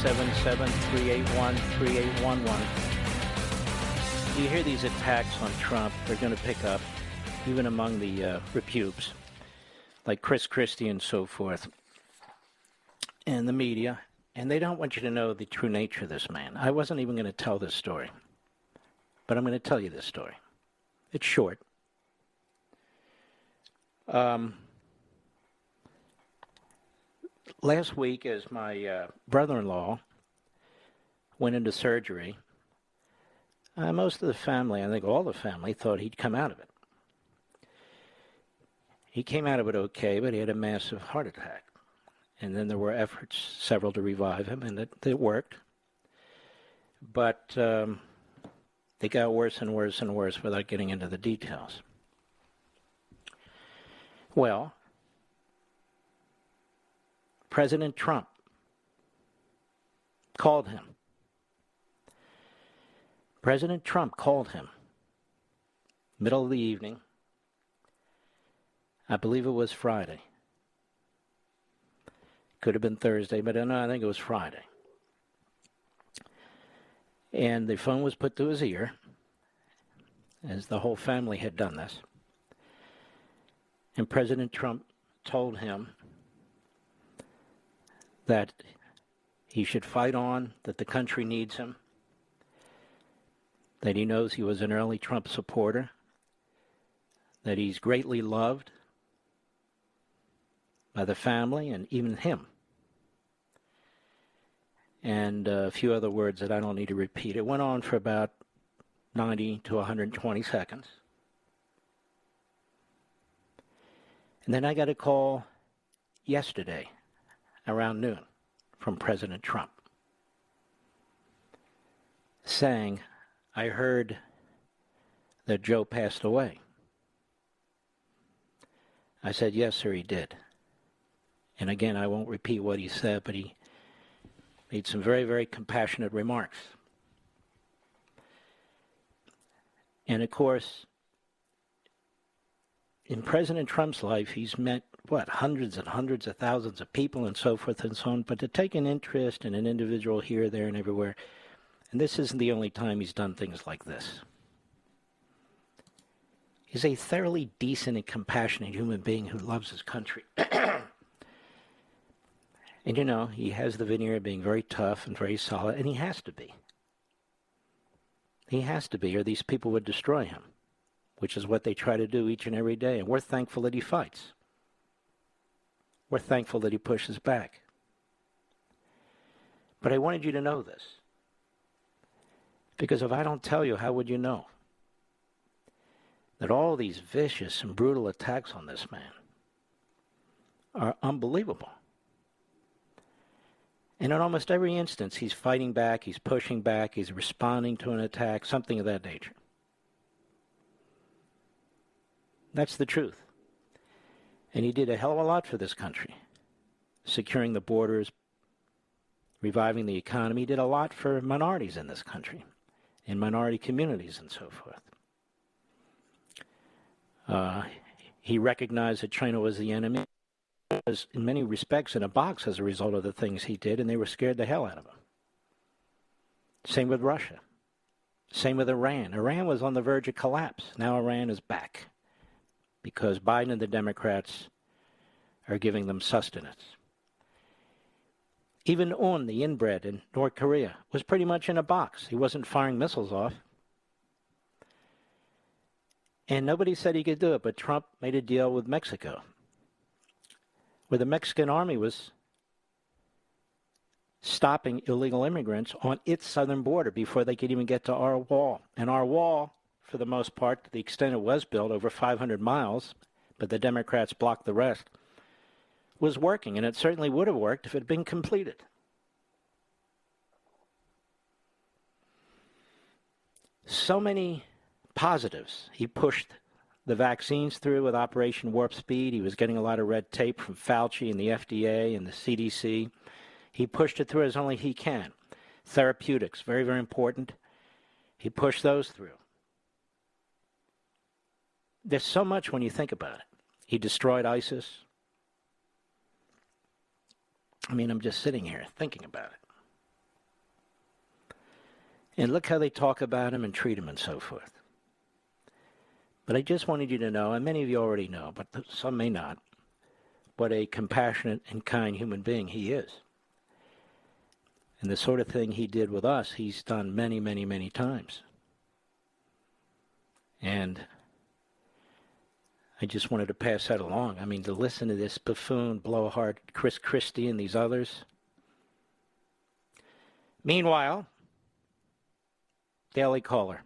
Speaker 1: 877-381-3811. You hear these attacks on Trump, they're going to pick up, even among the repubes, like Chris Christie and so forth, and the media, and they don't want you to know the true nature of this man. I wasn't even going to tell this story, but I'm going to tell you this story. It's short. Last week, as my brother-in-law went into surgery, most of the family, I think all the family, thought he'd come out of it. He came out of it okay, but he had a massive heart attack. And then there were efforts, several, to revive him, and it worked. But they got worse and worse and worse without getting into the details. Well, President Trump called him. President Trump called him middle of the evening. I believe it was Friday. Could have been Thursday, but no, I think it was Friday. And the phone was put to his ear, as the whole family had done this. And President Trump told him that he should fight on, that the country needs him, that he knows he was an early Trump supporter, that he's greatly loved by the family and even him. And a few other words that I don't need to repeat. It went on for about 90 to 120 seconds. And then I got a call yesterday around noon from President Trump saying, I heard that Joe passed away. I said, yes, sir, he did. And again, I won't repeat what he said, but he made some very, very compassionate remarks. And of course, in President Trump's life, he's met, hundreds and hundreds of thousands of people and so forth and so on, but to take an interest in an individual here, there, and everywhere, and this isn't the only time he's done things like this. He's a thoroughly decent and compassionate human being who loves his country. And you know, he has the veneer of being very tough and very solid, and he has to be. He has to be, or these people would destroy him, which is what they try to do each and every day. And we're thankful that he fights. We're thankful that he pushes back. But I wanted you to know this, because if I don't tell you, how would you know that all these vicious and brutal attacks on this man are unbelievable? And in almost every instance, he's fighting back, he's pushing back, he's responding to an attack, something of that nature. That's the truth. And he did a hell of a lot for this country. Securing the borders, reviving the economy. He did a lot for minorities in this country, in minority communities and so forth. He recognized that China was the enemy. Was in many respects in a box as a result of the things he did, and they were scared the hell out of him. Same with Russia. Same with Iran. Iran was on the verge of collapse. Now Iran is back because Biden and the Democrats are giving them sustenance. Even Un, the inbred in North Korea, was pretty much in a box. He wasn't firing missiles off. And nobody said he could do it, but Trump made a deal with Mexico, where the Mexican army was stopping illegal immigrants on its southern border before they could even get to our wall. And our wall, for the most part, to the extent it was built, over 500 miles, but the Democrats blocked the rest, was working, and it certainly would have worked if it had been completed. So many positives. He pushed the vaccines through with Operation Warp Speed. He was getting a lot of red tape from Fauci and the FDA and the CDC. He pushed it through as only he can. Therapeutics, very, very important. He pushed those through. There's so much when you think about it. He destroyed ISIS. I mean, I'm just sitting here thinking about it. And look how they talk about him and treat him and so forth. But I just wanted you to know, and many of you already know, but some may not, what a compassionate and kind human being he is. And the sort of thing he did with us, he's done many, many, many times. And I just wanted to pass that along. I mean, to listen to this buffoon, blowhard Christie and these others. Meanwhile, Daily Caller.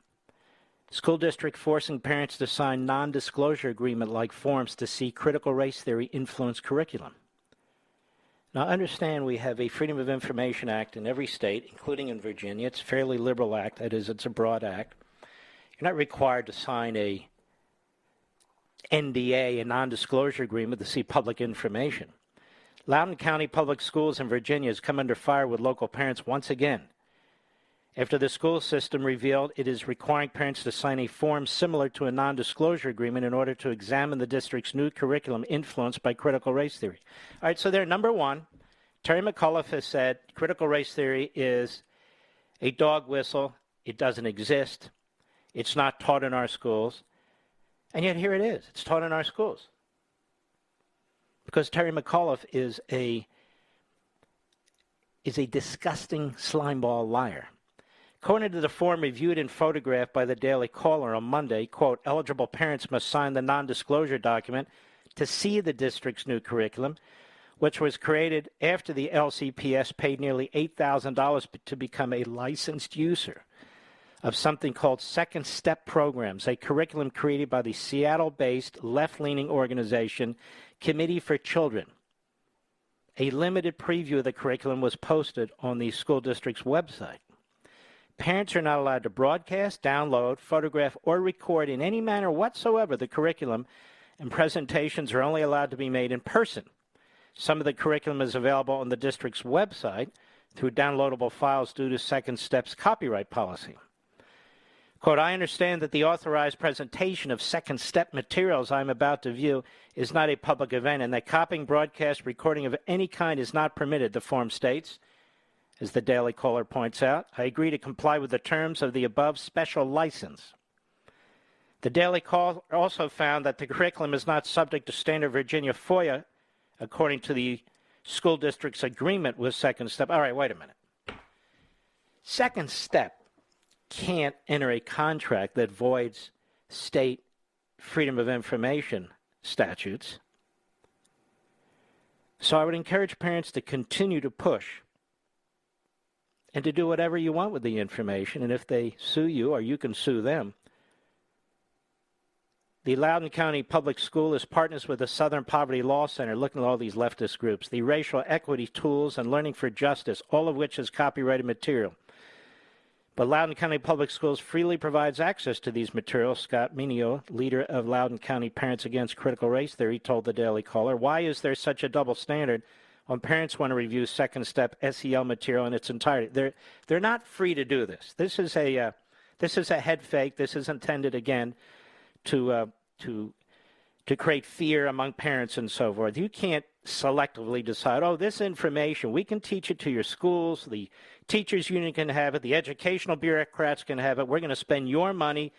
Speaker 1: School district forcing parents to sign non-disclosure agreement-like forms to see critical race theory influence curriculum. Now, understand we have a Freedom of Information Act in every state, including in Virginia. It's a fairly liberal act. That is, it's a broad act. You're not required to sign a NDA, a non-disclosure agreement, to see public information. Loudoun County Public Schools in Virginia has come under fire with local parents once again after the school system revealed it is requiring parents to sign a form similar to a non-disclosure agreement in order to examine the district's new curriculum influenced by critical race theory. All right, so there, number one, Terry McAuliffe has said critical race theory is a dog whistle. It doesn't exist. It's not taught in our schools. And yet here it is. It's taught in our schools. Because Terry McAuliffe is a disgusting slimeball liar. According to the form reviewed and photographed by the Daily Caller on Monday, quote, eligible parents must sign the non-disclosure document to see the district's new curriculum, which was created after the LCPS paid nearly $8,000 to become a licensed user of something called Second Step Programs, a curriculum created by the Seattle-based left-leaning organization Committee for Children. A limited preview of the curriculum was posted on the school district's website. Parents are not allowed to broadcast, download, photograph, or record in any manner whatsoever the curriculum, and presentations are only allowed to be made in person. Some of the curriculum is available on the district's website through downloadable files due to Second Step's copyright policy. Quote, I understand that the authorized presentation of Second Step materials I'm about to view is not a public event and that copying, broadcast, recording of any kind is not permitted, the form states. As the Daily Caller points out, I agree to comply with the terms of the above special license. The Daily Caller also found that the curriculum is not subject to standard Virginia FOIA, according to the school district's agreement with Second Step. All right, wait a minute. Second Step can't enter a contract that voids state freedom of information statutes. So I would encourage parents to continue to push and to do whatever you want with the information. And if they sue you, or you can sue them, the Loudoun County Public School is partners with the Southern Poverty Law Center, looking at all these leftist groups, the Racial Equity Tools, and Learning for Justice, all of which is copyrighted material. But Loudoun County Public Schools freely provides access to these materials. Scott Mineo, leader of Loudoun County Parents Against Critical Race Theory, told the Daily Caller, why is there such a double standard when parents want to review Second Step SEL material in its entirety? They're not free to do this. This is a head fake. This is intended, again, to create fear among parents and so forth. You can't selectively decide, oh, this information, we can teach it to your schools, the teachers union can have it, the educational bureaucrats can have it. We're going to spend your money,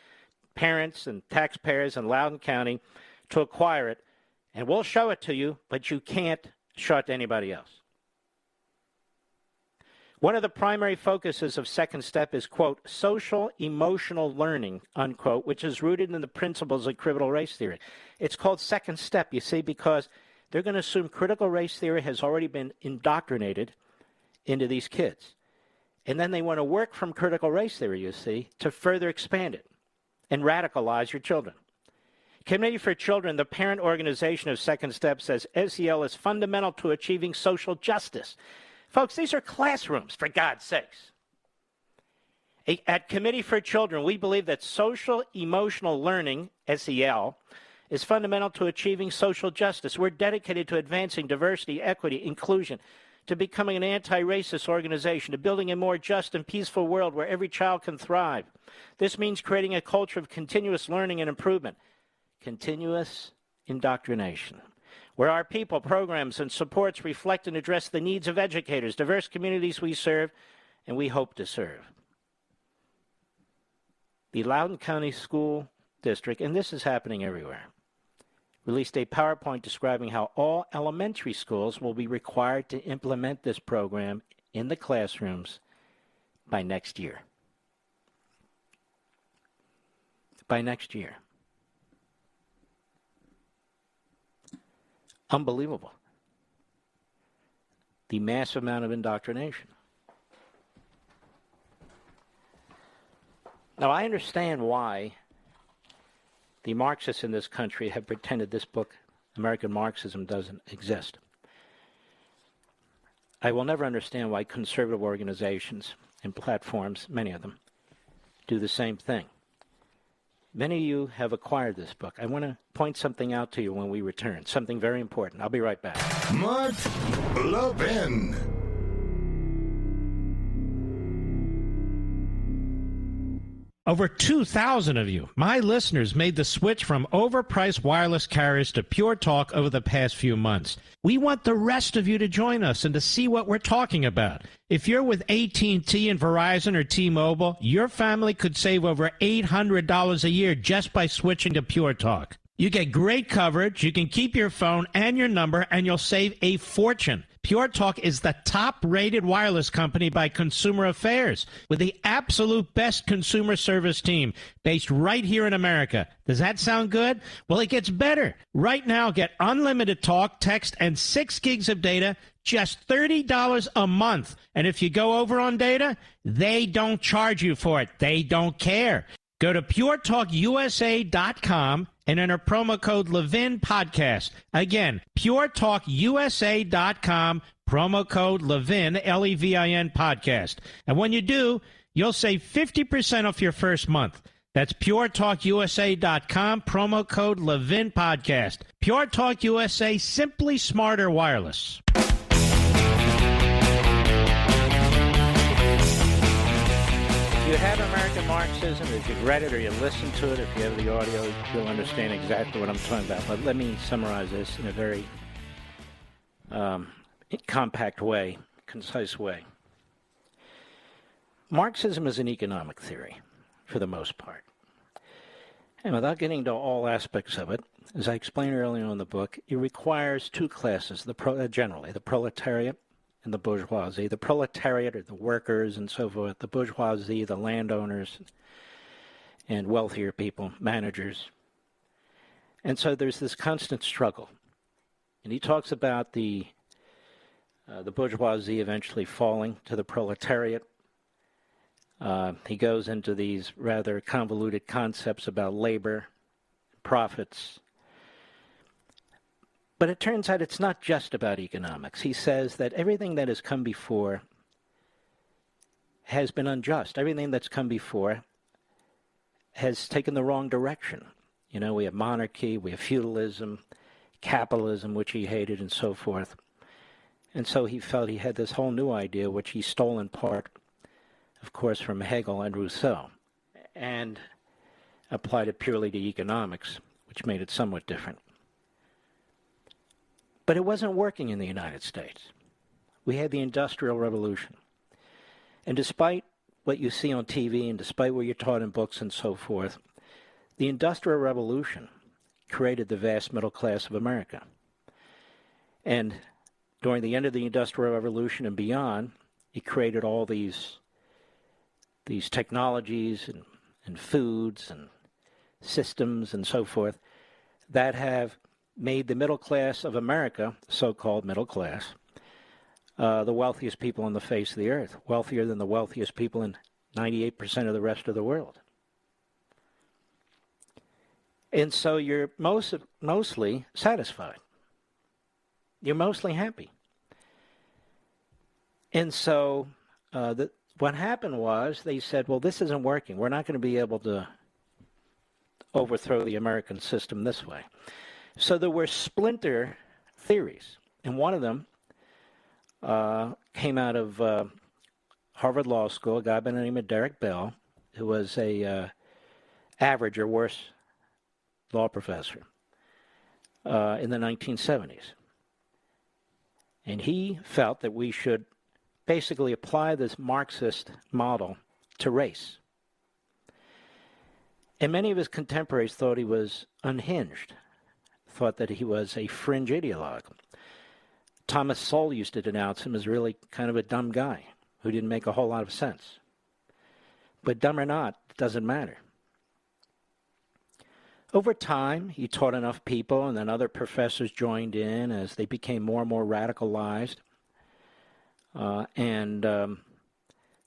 Speaker 1: parents and taxpayers in Loudoun County, to acquire it, and we'll show it to you, but you can't show it to anybody else. One of the primary focuses of Second Step is, quote, social emotional learning, unquote, which is rooted in the principles of critical race theory. It's called Second Step, you see, because they're going to assume critical race theory has already been indoctrinated into these kids. And then they want to work from critical race theory, you see, to further expand it and radicalize your children. Committee for Children, the parent organization of Second Step, says SEL is fundamental to achieving social justice. Folks, these are classrooms, for God's sakes. At Committee for Children, we believe that social emotional learning, SEL, is fundamental to achieving social justice. We're dedicated to advancing diversity, equity, inclusion, to becoming an anti-racist organization, to building a more just and peaceful world where every child can thrive. This means creating a culture of continuous learning and improvement, continuous indoctrination, where our people, programs, and supports reflect and address the needs of educators, diverse communities we serve, and we hope to serve. The Loudoun County School District, and this is happening everywhere, released a PowerPoint describing how all elementary schools will be required to implement this program in the classrooms by next year. By next year. Unbelievable. The massive amount of indoctrination. Now, I understand why the Marxists in this country have pretended this book, American Marxism, doesn't exist. I will never understand why conservative organizations and platforms, many of them, do the same thing. Many of you have acquired this book. I want to point something out to you when we return, something very important. I'll be right back.
Speaker 2: Mark Levin.
Speaker 3: Over 2,000 of you, my listeners, made the switch from overpriced wireless carriers to Pure Talk over the past few months. We want the rest of you to join us and to see what we're talking about. If you're with AT&T and Verizon or T-Mobile, your family could save over $800 a year just by switching to Pure Talk. You get great coverage, you can keep your phone and your number, and you'll save a fortune. Pure Talk is the top-rated wireless company by Consumer Affairs with the absolute best consumer service team based right here in America. Does that sound good? Well, it gets better. Right now, get unlimited talk, text, and 6 gigs of data, just $30 a month. And if you go over on data, they don't charge you for it. They don't care. Go to puretalkusa.com and enter promo code Levin Podcast. Again, puretalkusa.com, promo code Levin, Levin Podcast. And when you do, you'll save 50% off your first month. That's puretalkusa.com, promo code Levin Podcast. Pure Talk USA, simply smarter wireless.
Speaker 1: If you have American Marxism, if you've read it or you listen to it, if you have the audio, you'll understand exactly what I'm talking about. But let me summarize this in a very compact way, concise way. Marxism is an economic theory, for the most part. And without getting into all aspects of it, as I explained earlier in the book, it requires two classes, generally, the proletariat and the bourgeoisie. The proletariat are the workers and so forth. The bourgeoisie, the landowners and wealthier people, managers. And so there's this constant struggle. And he talks about the bourgeoisie eventually falling to the proletariat. He goes into these rather convoluted concepts about labor, profits. But it turns out it's not just about economics. He says that everything that has come before has been unjust. Everything that's come before has taken the wrong direction. You know, we have monarchy, we have feudalism, capitalism, which he hated, and so forth. And so he felt he had this whole new idea, which he stole in part, of course, from Hegel and Rousseau, and applied it purely to economics, which made it somewhat different. But it wasn't working in the United States. We had the Industrial Revolution. And despite what you see on TV and despite what you're taught in books and so forth, the Industrial Revolution created the vast middle class of America. And during the end of the Industrial Revolution and beyond, it created all these technologies and foods and systems and so forth that have made the middle class of America, so-called middle class, the wealthiest people on the face of the earth, wealthier than the wealthiest people in 98% of the rest of the world. And so you're mostly satisfied. You're mostly happy. And so what happened was they said, well, this isn't working. We're not going to be able to overthrow the American system this way. So there were splinter theories, and one of them came out of Harvard Law School, a guy by the name of Derek Bell, who was a average or worse law professor in the 1970s. And he felt that we should basically apply this Marxist model to race. And many of his contemporaries thought he was unhinged, thought that he was a fringe ideologue. Thomas Sowell used to denounce him as really kind of a dumb guy who didn't make a whole lot of sense. But dumb or not, it doesn't matter. Over time, he taught enough people, and then other professors joined in as they became more and more radicalized.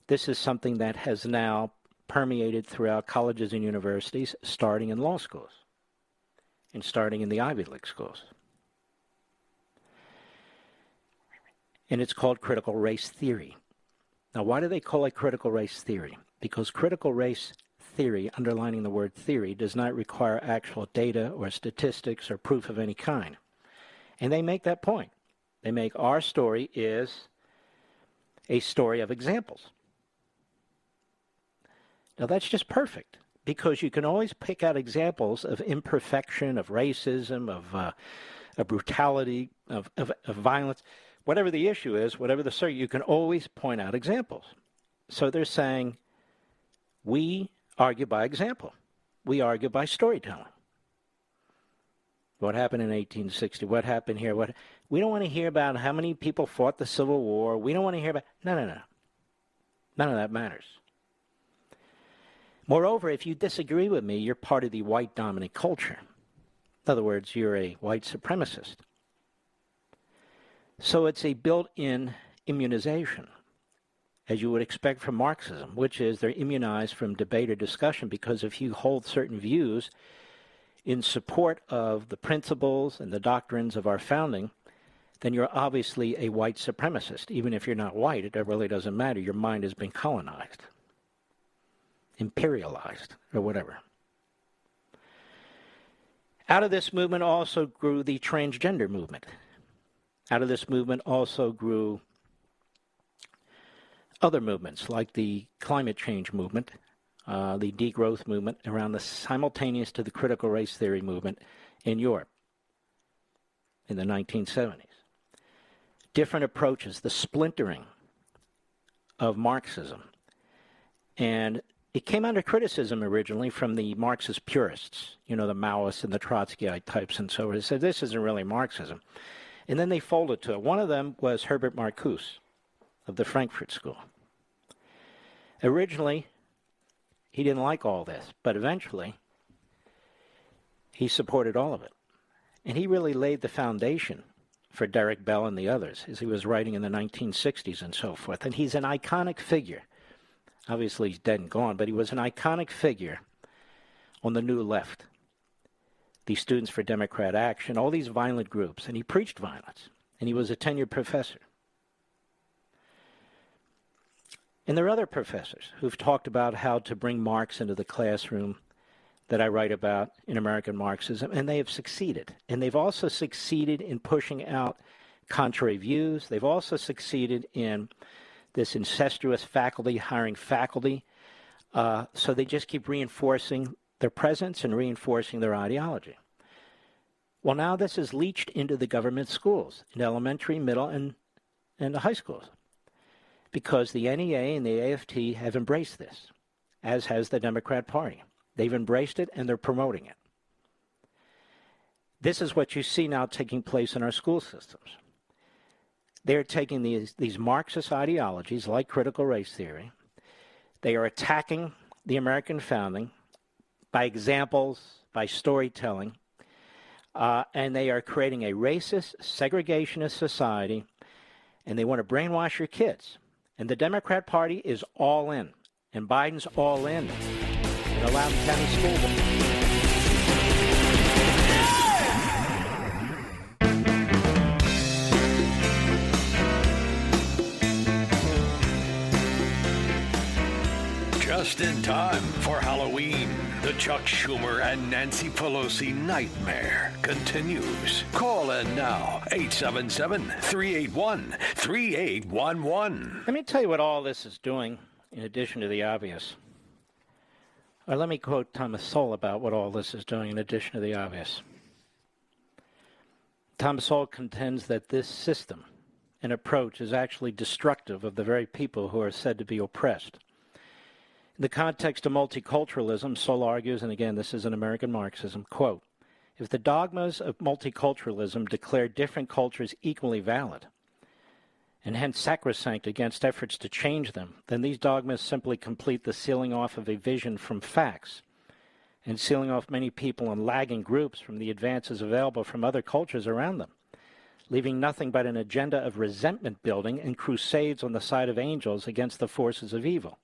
Speaker 1: This is something that has now permeated throughout colleges and universities, starting in law schools and starting in the Ivy League schools. And it's called critical race theory. Now, why do they call it critical race theory? Because critical race theory, underlining the word theory, does not require actual data or statistics or proof of any kind. And they make that point. They make our story is a story of examples. Now, that's just perfect, because you can always pick out examples of imperfection, of racism, of brutality, of violence. Whatever the issue is, whatever the circuit, you can always point out examples. So they're saying, we argue by example. We argue by storytelling. What happened in 1860? What happened here? We don't want to hear about how many people fought the Civil War. We don't want to hear about... No. None of that matters. Moreover, if you disagree with me, you're part of the white dominant culture. In other words, you're a white supremacist. So it's a built-in immunization, as you would expect from Marxism, which is they're immunized from debate or discussion, because if you hold certain views in support of the principles and the doctrines of our founding, then you're obviously a white supremacist. Even if you're not white, it really doesn't matter. Your mind has been colonized, imperialized, or whatever. Out of this movement also grew the transgender movement. Out of this movement also grew other movements, like the climate change movement, the degrowth movement, around the simultaneous to the critical race theory movement in Europe in the 1970s. Different approaches, the splintering of Marxism. And it came under criticism originally from the Marxist purists, the Maoists and the Trotskyite types and so on. They said, this isn't really Marxism. And then they folded to it. One of them was Herbert Marcuse of the Frankfurt School. Originally, he didn't like all this, but eventually he supported all of it. And he really laid the foundation for Derek Bell and the others as he was writing in the 1960s and so forth. And he's an iconic figure. Obviously, he's dead and gone, but he was an iconic figure on the New Left. The Students for Democrat Action, all these violent groups. And he preached violence. And he was a tenured professor. And there are other professors who've talked about how to bring Marx into the classroom that I write about in American Marxism, and they have succeeded. And they've also succeeded in pushing out contrary views. They've also succeeded in this incestuous faculty, hiring faculty. So they just keep reinforcing their presence and reinforcing their ideology. Well, now this is leached into the government schools, in elementary, middle, and the high schools, because the NEA and the AFT have embraced this, as has the Democrat Party. They've embraced it, and they're promoting it. This is what you see now taking place in our school systems. They're taking these Marxist ideologies, like critical race theory. They are attacking the American founding by examples, by storytelling, and they are creating a racist, segregationist society, and they want to brainwash your kids. And the Democrat Party is all in, and Biden's all in. And Loudoun County School Board.
Speaker 4: Just in time for Halloween, the Chuck Schumer and Nancy Pelosi nightmare continues. Call in now, 877-381-3811.
Speaker 1: Let me tell you what all this is doing, in addition to the obvious. Or let me quote Thomas Sowell about what all this is doing, in addition to the obvious. Thomas Sowell contends that this system and approach is actually destructive of the very people who are said to be oppressed. In the context of multiculturalism, Sowell argues, and again, this is an American Marxism, quote, if the dogmas of multiculturalism declare different cultures equally valid, and hence sacrosanct against efforts to change them, then these dogmas simply complete the sealing off of a vision from facts, and sealing off many people and lagging groups from the advances available from other cultures around them, leaving nothing but an agenda of resentment building and crusades on the side of angels against the forces of evil.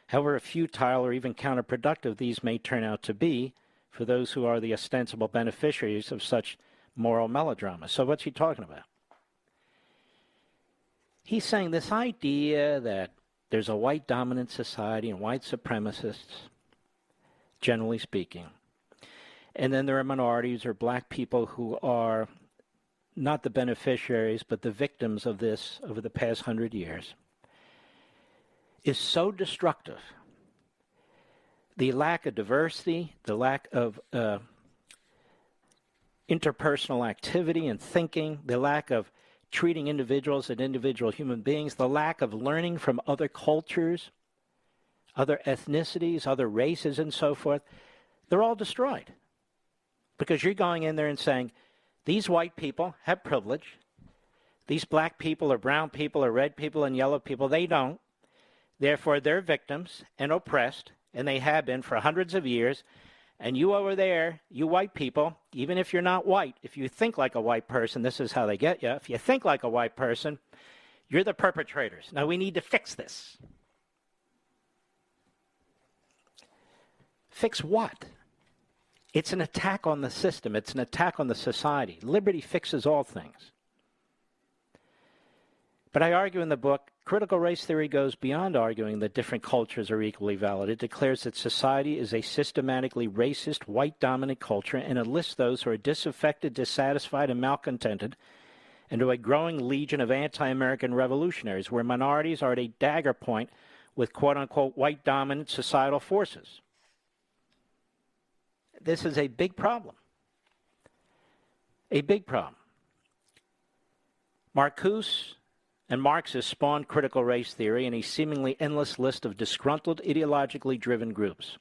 Speaker 1: However futile or even counterproductive these may turn out to be for those who are the ostensible beneficiaries of such moral melodrama. So what's he talking about? He's saying this idea that there's a white dominant society and white supremacists, generally speaking, and then there are minorities or black people who are not the beneficiaries but the victims of this over the past 100 years, is so destructive the lack of diversity, the lack of interpersonal activity and thinking, the lack of treating individuals as individual human beings, the lack of learning from other cultures, other ethnicities, other races, and so forth, they're all destroyed. Because you're going in there and saying, these white people have privilege, these black people or brown people or red people and yellow people, they don't. Therefore, they're victims and oppressed, and they have been for hundreds of years. And you over there, you white people, even if you're not white, if you think like a white person, this is how they get you. If you think like a white person, you're the perpetrators. Now, we need to fix this. Fix what? It's an attack on the system. It's an attack on the society. Liberty fixes all things. But I argue in the book, critical race theory goes beyond arguing that different cultures are equally valid. It declares that society is a systematically racist, white-dominant culture, and it lists those who are disaffected, dissatisfied, and malcontented into a growing legion of anti-American revolutionaries, where minorities are at a dagger point with quote-unquote white-dominant societal forces. This is a big problem. A big problem. Marcuse and Marxists spawned critical race theory and a seemingly endless list of disgruntled, ideologically driven groups.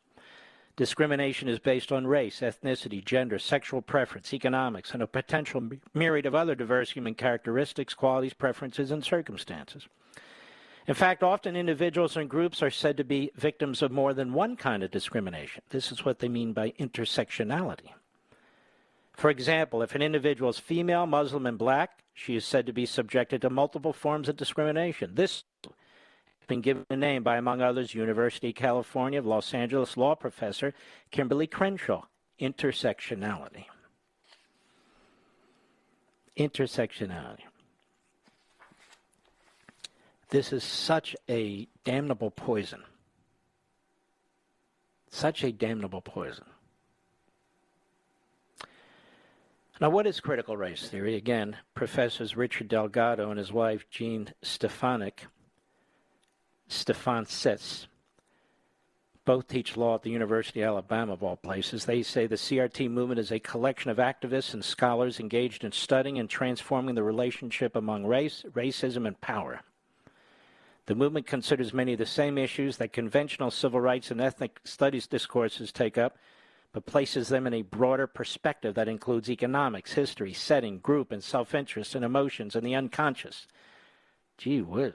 Speaker 1: Discrimination is based on race, ethnicity, gender, sexual preference, economics, and a potential myriad of other diverse human characteristics, qualities, preferences, and circumstances. In fact, often individuals and groups are said to be victims of more than one kind of discrimination. This is what they mean by intersectionality. For example, if an individual is female, Muslim, and black, she is said to be subjected to multiple forms of discrimination. This has been given a name by, among others, University of California, Los Angeles law professor Kimberly Crenshaw, intersectionality. Intersectionality. This is such a damnable poison. Such a damnable poison. Now, what is critical race theory? Again, Professors Richard Delgado and his wife Jean Stefancic, both teach law at the University of Alabama, of all places. They say the CRT movement is a collection of activists and scholars engaged in studying and transforming the relationship among race, racism, and power. The movement considers many of the same issues that conventional civil rights and ethnic studies discourses take up, but places them in a broader perspective that includes economics, history, setting, group, and self-interest and emotions and the unconscious. Gee whiz.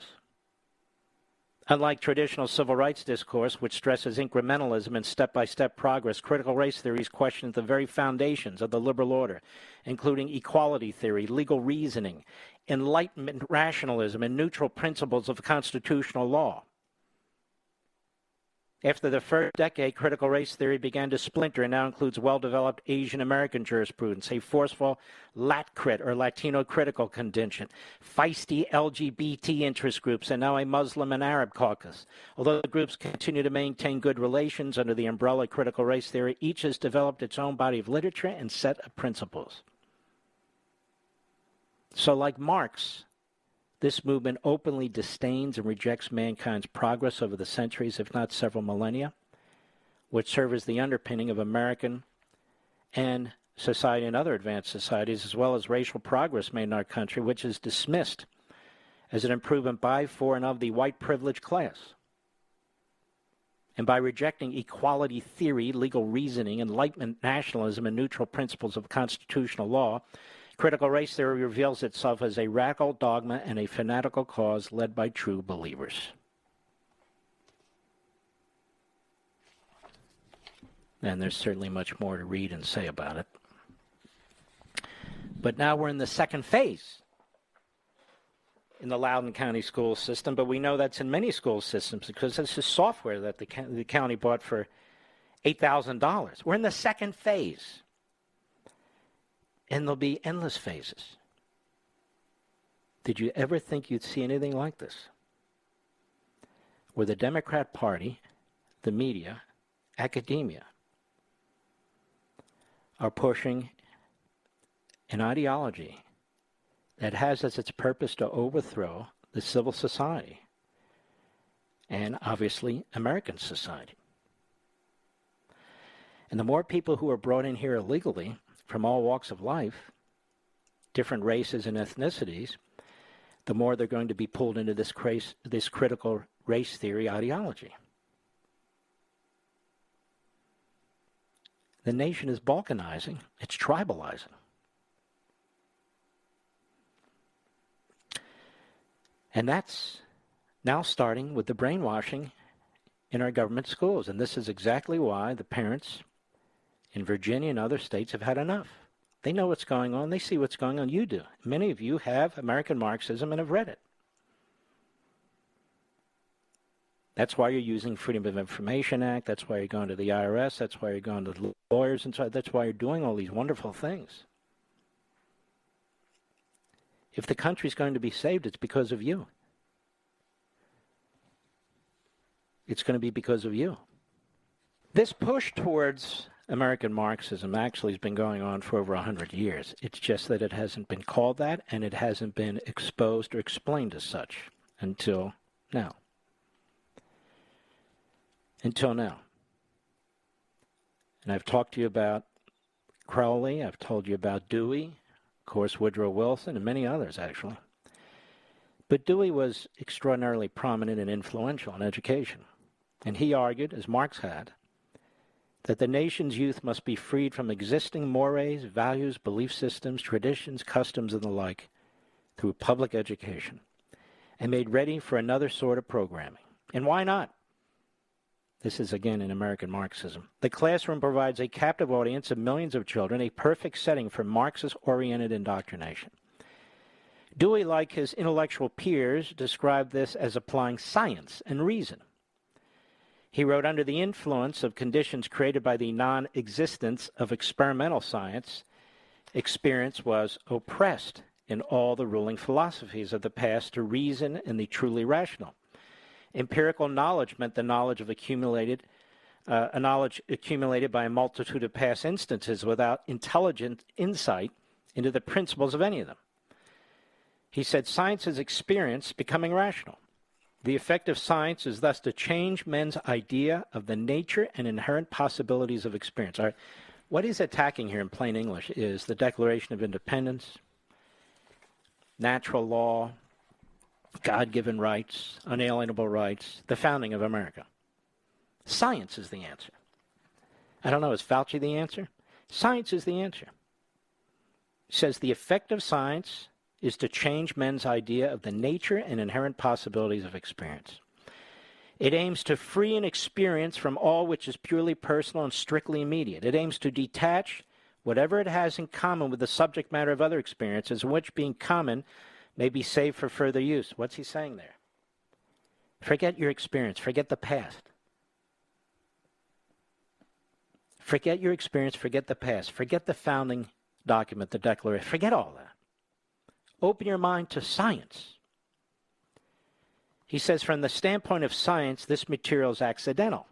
Speaker 1: Unlike traditional civil rights discourse, which stresses incrementalism and step-by-step progress, critical race theories question the very foundations of the liberal order, including equality theory, legal reasoning, Enlightenment rationalism, and neutral principles of constitutional law. After the first decade, critical race theory began to splinter and now includes well-developed Asian American jurisprudence, a forceful Lat-crit or Latino critical contingent, feisty LGBT interest groups, and now a Muslim and Arab caucus. Although the groups continue to maintain good relations under the umbrella of critical race theory, each has developed its own body of literature and set of principles. So like Marx, this movement openly disdains and rejects mankind's progress over the centuries, if not several millennia, which serve as the underpinning of American and society and other advanced societies, as well as racial progress made in our country, which is dismissed as an improvement by, for, and of the white privileged class. And by rejecting equality theory, legal reasoning, Enlightenment nationalism, and neutral principles of constitutional law, critical race theory reveals itself as a radical dogma and a fanatical cause led by true believers. And there's certainly much more to read and say about it. But now we're in the second phase in the Loudoun County school system, but we know that's in many school systems because this is software that the county bought for $8,000. We're in the second phase. And there'll be endless phases. Did you ever think you'd see anything like this? Where the Democrat Party, the media, academia are pushing an ideology that has as its purpose to overthrow the civil society and obviously American society. And the more people who are brought in here illegally from all walks of life, different races and ethnicities, the more they're going to be pulled into this critical race theory ideology. The nation is balkanizing. It's tribalizing. And that's now starting with the brainwashing in our government schools. And this is exactly why the parents in Virginia and other states have had enough. They know what's going on. They see what's going on. You do. Many of you have American Marxism and have read it. That's why you're using Freedom of Information Act. That's why you're going to the IRS. That's why you're going to the lawyers and so that's why you're doing all these wonderful things. If the country's going to be saved, it's because of you. It's going to be because of you. This push towards American Marxism actually has been going on for over 100 years. It's just that it hasn't been called that, and it hasn't been exposed or explained as such until now. Until now. And I've talked to you about Crowley. I've told you about Dewey, of course, Woodrow Wilson, and many others, actually. But Dewey was extraordinarily prominent and influential in education. And he argued, as Marx had, that the nation's youth must be freed from existing mores, values, belief systems, traditions, customs, and the like through public education, and made ready for another sort of programming. And why not? This is, again, in American Marxism. The classroom provides a captive audience of millions of children, a perfect setting for Marxist-oriented indoctrination. Dewey, like his intellectual peers, described this as applying science and reason. He wrote, under the influence of conditions created by the non-existence of experimental science, experience was oppressed in all the ruling philosophies of the past to reason and the truly rational. Empirical knowledge meant the knowledge of a knowledge accumulated by a multitude of past instances without intelligent insight into the principles of any of them. He said, science is experience becoming rational. The effect of science is thus to change men's idea of the nature and inherent possibilities of experience. All right. What he's attacking here in plain English is the Declaration of Independence, natural law, God-given rights, unalienable rights, the founding of America. Science is the answer. I don't know, is Fauci the answer? Science is the answer. He says the effect of science is to change men's idea of the nature and inherent possibilities of experience. It aims to free an experience from all which is purely personal and strictly immediate. It aims to detach whatever it has in common with the subject matter of other experiences, in which being common may be saved for further use. What's he saying there? Forget your experience. Forget the past. Forget your experience. Forget the past. Forget the founding document, the Declaration. Forget all that. Open your mind to science. He says, from the standpoint of science, this material is accidental,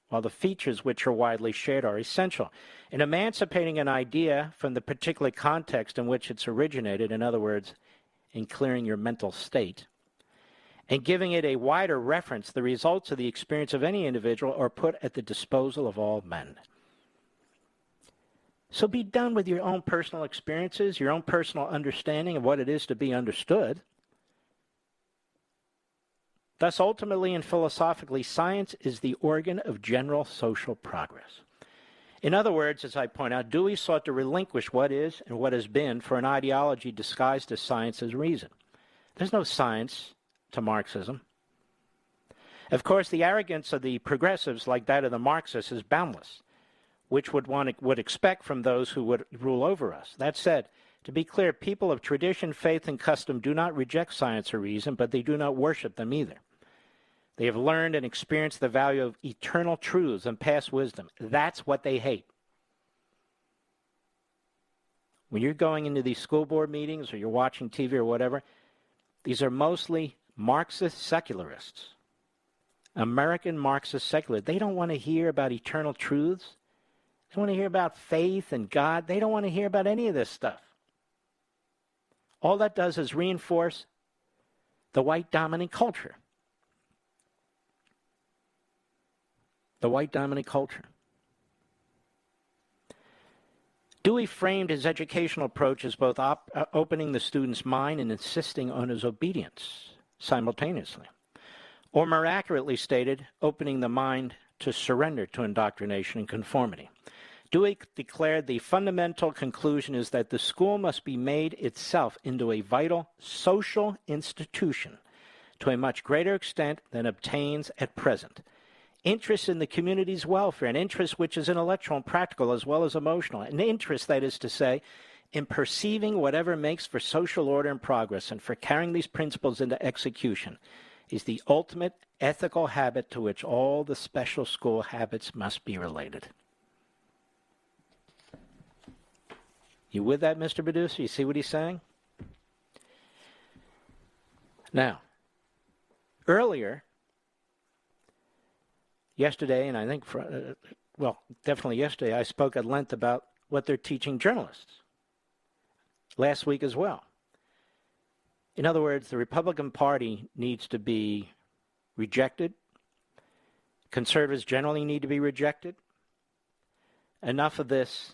Speaker 1: while the features which are widely shared are essential. In emancipating an idea from the particular context in which it's originated, in other words, in clearing your mental state, and giving it a wider reference, the results of the experience of any individual are put at the disposal of all men. So be done with your own personal experiences, your own personal understanding of what it is to be understood. Thus, ultimately and philosophically, science is the organ of general social progress. In other words, as I point out, Dewey sought to relinquish what is and what has been for an ideology disguised as science as reason. There's no science to Marxism. Of course, the arrogance of the progressives, like that of the Marxists, is boundless, which would expect from those who would rule over us. That said, to be clear, people of tradition, faith, and custom do not reject science or reason, but they do not worship them either. They have learned and experienced the value of eternal truths and past wisdom. That's what they hate. When you're going into these school board meetings or you're watching TV or whatever, these are mostly Marxist secularists. American Marxist secularists. They don't want to hear about eternal truths. They want to hear about faith and God. They don't want to hear about any of this stuff. All that does is reinforce the white dominant culture. The white dominant culture. Dewey framed his educational approach as both opening the student's mind and insisting on his obedience simultaneously. Or more accurately stated, opening the mind to surrender to indoctrination and conformity. Dewey declared the fundamental conclusion is that the school must be made itself into a vital social institution to a much greater extent than obtains at present. Interest in the community's welfare, an interest which is intellectual and practical as well as emotional, an interest, that is to say, in perceiving whatever makes for social order and progress and for carrying these principles into execution, is the ultimate ethical habit to which all the special school habits must be related. You with that, Mr. Producer? You see what he's saying? Now, earlier, yesterday, and I think, definitely yesterday, I spoke at length about what they're teaching journalists. Last week as well. In other words, the Republican Party needs to be rejected. Conservatives generally need to be rejected. Enough of this,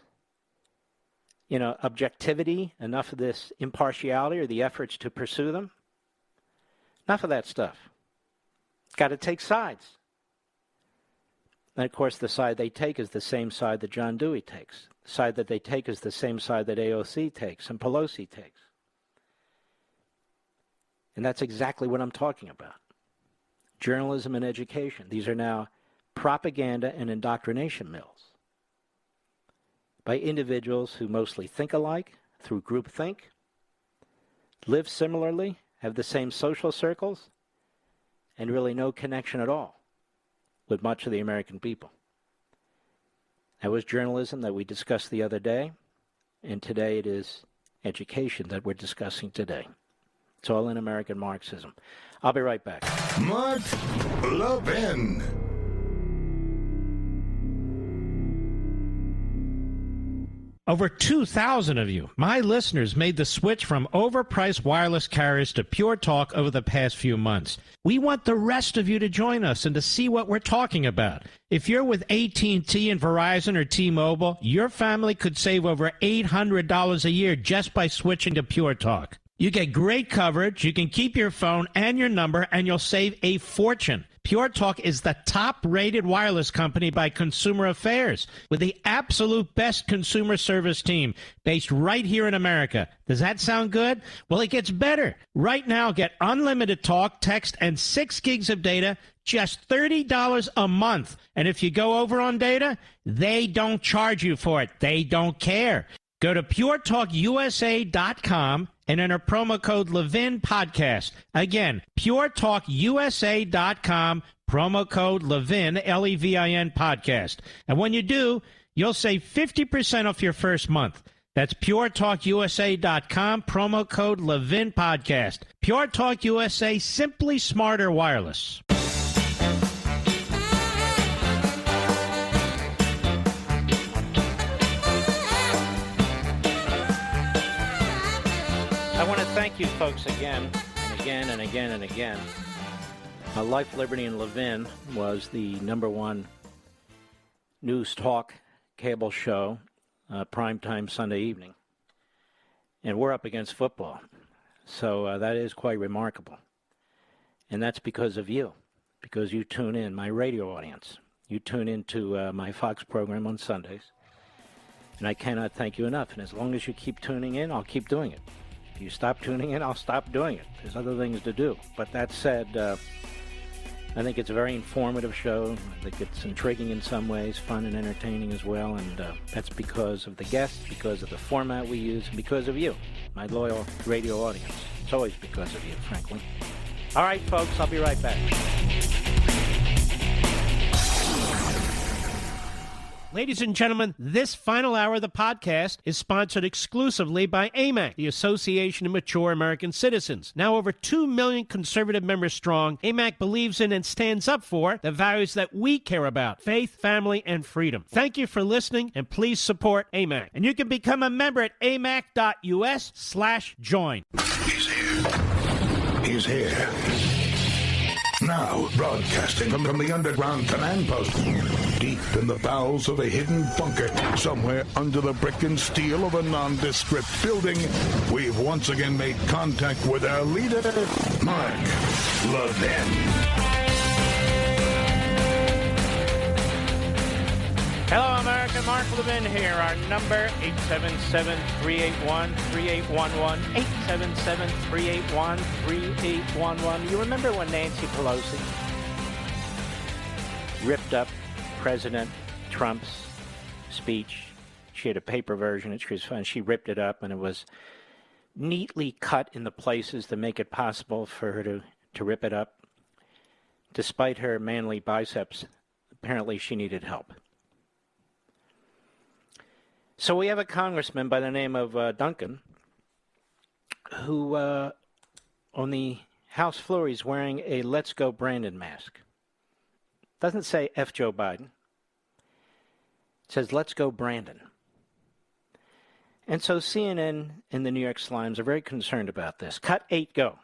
Speaker 1: objectivity, enough of this impartiality or the efforts to pursue them. Enough of that stuff. Got to take sides. And, of course, the side they take is the same side that John Dewey takes. The side that they take is the same side that AOC takes and Pelosi takes. And that's exactly what I'm talking about. Journalism and education. These are now propaganda and indoctrination mills by individuals who mostly think alike through groupthink, live similarly, have the same social circles, and really no connection at all with much of the American people. That was journalism that we discussed the other day, and today it is education that we're discussing today. It's all in American Marxism. I'll be right back.
Speaker 2: Mark Levin.
Speaker 3: Over 2,000 of you, my listeners, made the switch from overpriced wireless carriers to Pure Talk over the past few months. We want the rest of you to join us and to see what we're talking about. If you're with AT&T and Verizon or T-Mobile, your family could save over $800 a year just by switching to Pure Talk. You get great coverage, you can keep your phone and your number, and you'll save a fortune. Pure Talk is the top-rated wireless company by Consumer Affairs, with the absolute best consumer service team based right here in America. Does that sound good? Well, it gets better. Right now, get unlimited talk, text, and 6 gigs of data, just $30 a month. And if you go over on data, they don't charge you for it. They don't care. Go to puretalkusa.com and enter promo code Levin Podcast. Again, puretalkusa.com, promo code Levin, Levin Podcast. And when you do, you'll save 50% off your first month. That's puretalkusa.com, promo code Levin Podcast. Pure Talk USA, simply smarter wireless.
Speaker 1: I want to thank you folks again and again and again and again. Life, Liberty, and Levin was the #1 news talk cable show, primetime Sunday evening. And we're up against football. So that is quite remarkable. And that's because of you, because you tune in, my radio audience. You tune into my Fox program on Sundays. And I cannot thank you enough. And as long as you keep tuning in, I'll keep doing it. If you stop tuning in, I'll stop doing it. There's other things to do. But that said, I think it's a very informative show. I think it's intriguing in some ways, fun and entertaining as well. And that's because of the guests, because of the format we use, and because of you, my loyal radio audience. It's always because of you, frankly. All right, folks, I'll be right back.
Speaker 3: Ladies and gentlemen, this final hour of the podcast is sponsored exclusively by AMAC, the Association of Mature American Citizens. Now over 2 million conservative members strong, AMAC believes in and stands up for the values that we care about: faith, family, and freedom. Thank you for listening, and please support AMAC. And you can become a member at amac.us/join.
Speaker 2: He's here. He's here. Now, broadcasting from the underground command post, deep in the bowels of a hidden bunker, somewhere under the brick and steel of a nondescript building, we've once again made contact with our leader, Mark Levin.
Speaker 3: Hello, America. Mark Levin here. Our number, 877-381-3811. 877-381-3811. You remember when Nancy Pelosi ripped up President Trump's speech? She had a paper version. She was fun. She ripped it up, and it was neatly cut in the places to make it possible for her to rip it up. Despite her manly biceps, apparently she needed help. So we have a congressman by the name of Duncan who, on the House floor, he's wearing a Let's Go Brandon mask. Doesn't say F. Joe Biden. It says Let's Go Brandon. And so CNN and the New York Slimes are very concerned about this. Cut 8, go.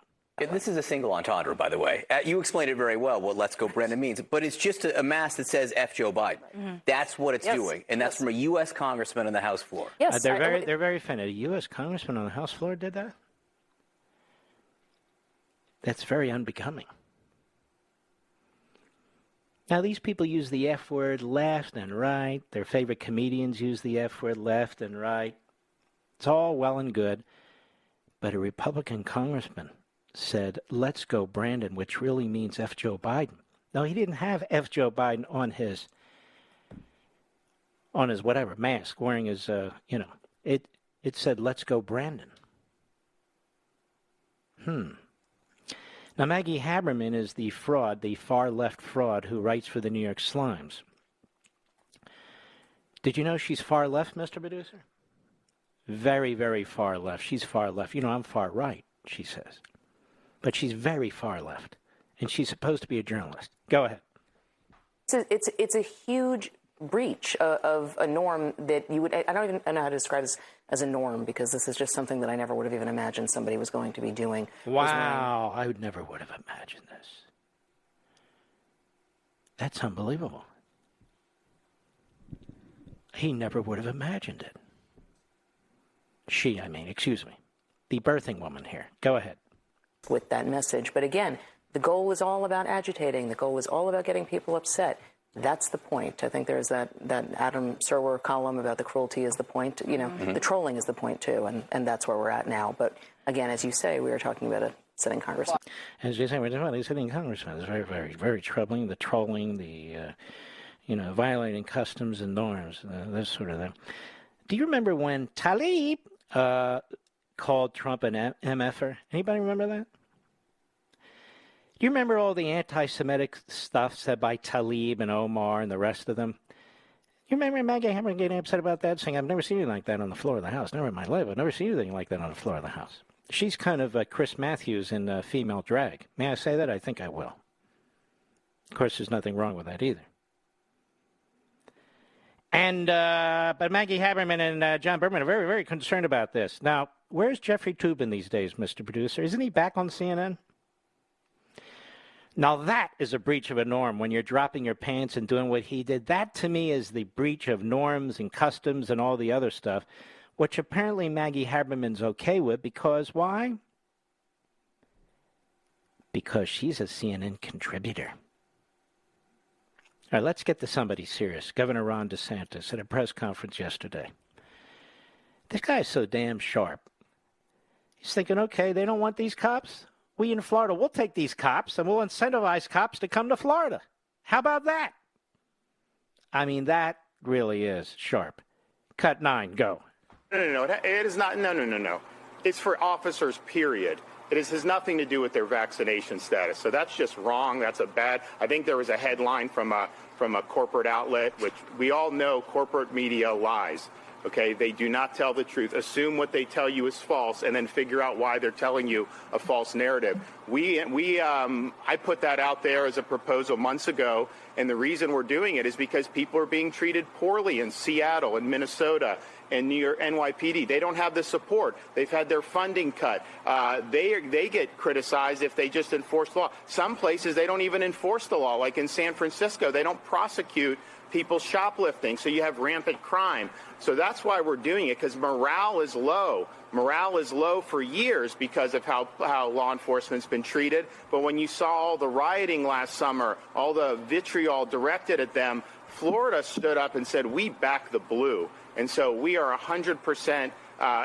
Speaker 8: This is a single entendre, by the way. You explained it very well, what Let's Go Brandon means. But it's just a mask that says F. Joe Biden. Mm-hmm. That's what it's doing. And that's from a U.S. congressman on the House floor.
Speaker 3: Yes, they're very offended. A U.S. congressman on the House floor did that? That's very unbecoming. Now, these people use the F word left and right. Their favorite comedians use the F word left and right. It's all well and good. But a Republican congressman said, Let's Go Brandon, which really means F. Joe Biden. No, he didn't have F. Joe Biden on his whatever, mask, wearing his, it said, Let's Go Brandon. Now, Maggie Haberman is the fraud, the far-left fraud who writes for the New York Slimes. Did you know she's far-left, Mr. Producer? Very, very far left. She's far left. You know, I'm far right, she says. But she's very far left, and she's supposed to be a journalist. Go ahead.
Speaker 9: It's a huge breach of a norm that you would. I don't even know how to describe this as a norm, because this is just something that I never would have even imagined somebody was going to be doing.
Speaker 3: Wow, I never would have imagined this. That's unbelievable. He never would have imagined it. Excuse me. The birthing woman here. Go ahead.
Speaker 9: With that message. But again, the goal is all about agitating. The goal is all about getting people upset. That's the point. I think there's that Adam Serwer column about the cruelty is the point. You know, the trolling is the point, too. And that's where we're at now. But again, as you say, we are talking about a sitting congressman.
Speaker 3: As you say, we're talking about a sitting congressman. It's very, very, very troubling. The trolling, the, violating customs and norms, this sort of thing. Do you remember when Tlaib called Trump an MFer? Anybody remember that? Do you remember all the anti-Semitic stuff said by Tlaib and Omar and the rest of them? You remember Maggie Haberman getting upset about that, saying, I've never seen anything like that on the floor of the House. Never in my life. I've never seen anything like that on the floor of the House. She's kind of Chris Matthews in female drag. May I say that? I think I will. Of course, there's nothing wrong with that either. And but Maggie Haberman and John Berman are very, very concerned about this. Now, where's Jeffrey Toobin these days, Mr. Producer? Isn't he back on CNN? Now, that is a breach of a norm when you're dropping your pants and doing what he did. That, to me, is the breach of norms and customs and all the other stuff, which apparently Maggie Haberman's okay with because why? Because she's a CNN contributor. All right, let's get to somebody serious. Governor Ron DeSantis at a press conference yesterday. This guy is so damn sharp. He's thinking, okay, they don't want these cops? We in Florida, we'll take these cops and we'll incentivize cops to come to Florida. How about that? I mean, that really is sharp. Cut 9, go.
Speaker 10: No. It is not. No. It's for officers, period. It has nothing to do with their vaccination status. So that's just wrong. That's a bad. I think there was a headline from a corporate outlet, which we all know corporate media lies. Okay, they do not tell the truth. Assume what they tell you is false, and then figure out why they're telling you a false narrative. I put that out there as a proposal months ago, and the reason we're doing it is because people are being treated poorly in Seattle and Minnesota and New York, NYPD. They don't have the support. They've had their funding cut. They get criticized if they just enforce the law. Some places they don't even enforce the law, like in San Francisco. They don't prosecute people shoplifting, so you have rampant crime. So that's why we're doing it, because morale is low. Morale is low for years because of how law enforcement's been treated. But when you saw all the rioting last summer, all the vitriol directed at them, Florida stood up and said, we back the blue. And so we are 100%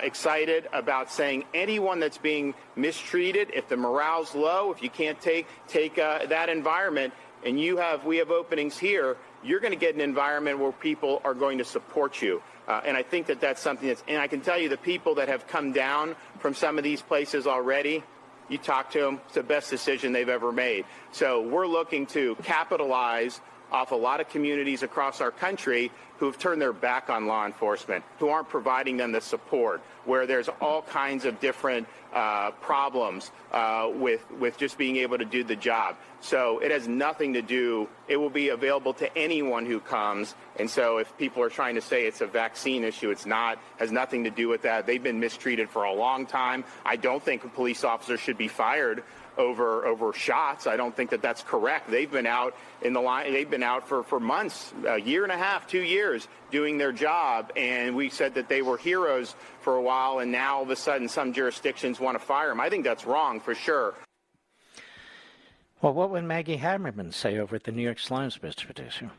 Speaker 10: excited about saying anyone that's being mistreated, if the morale's low, if you can't take that environment, and we have openings here, you're going to get an environment where people are going to support you. And I think that's something and I can tell you the people that have come down from some of these places already, you talk to them, it's the best decision they've ever made. So we're looking to capitalize off a lot of communities across our country who have turned their back on law enforcement, who aren't providing them the support, where there's all kinds of different problems with just being able to do the job. So it has nothing to do, it will be available to anyone who comes. And so if people are trying to say it's a vaccine issue, it's not, has nothing to do with that. They've been mistreated for a long time. I don't think a police officer should be fired over shots. I don't think that's correct. They've been out in the line. They've been out for months, a year and a half, 2 years, doing their job. And we said that they were heroes for a while, and now all of a sudden some jurisdictions want to fire them. I think that's wrong for sure.
Speaker 1: Well, what would Maggie Haberman say over at the New York Slimes, Mr. Producer?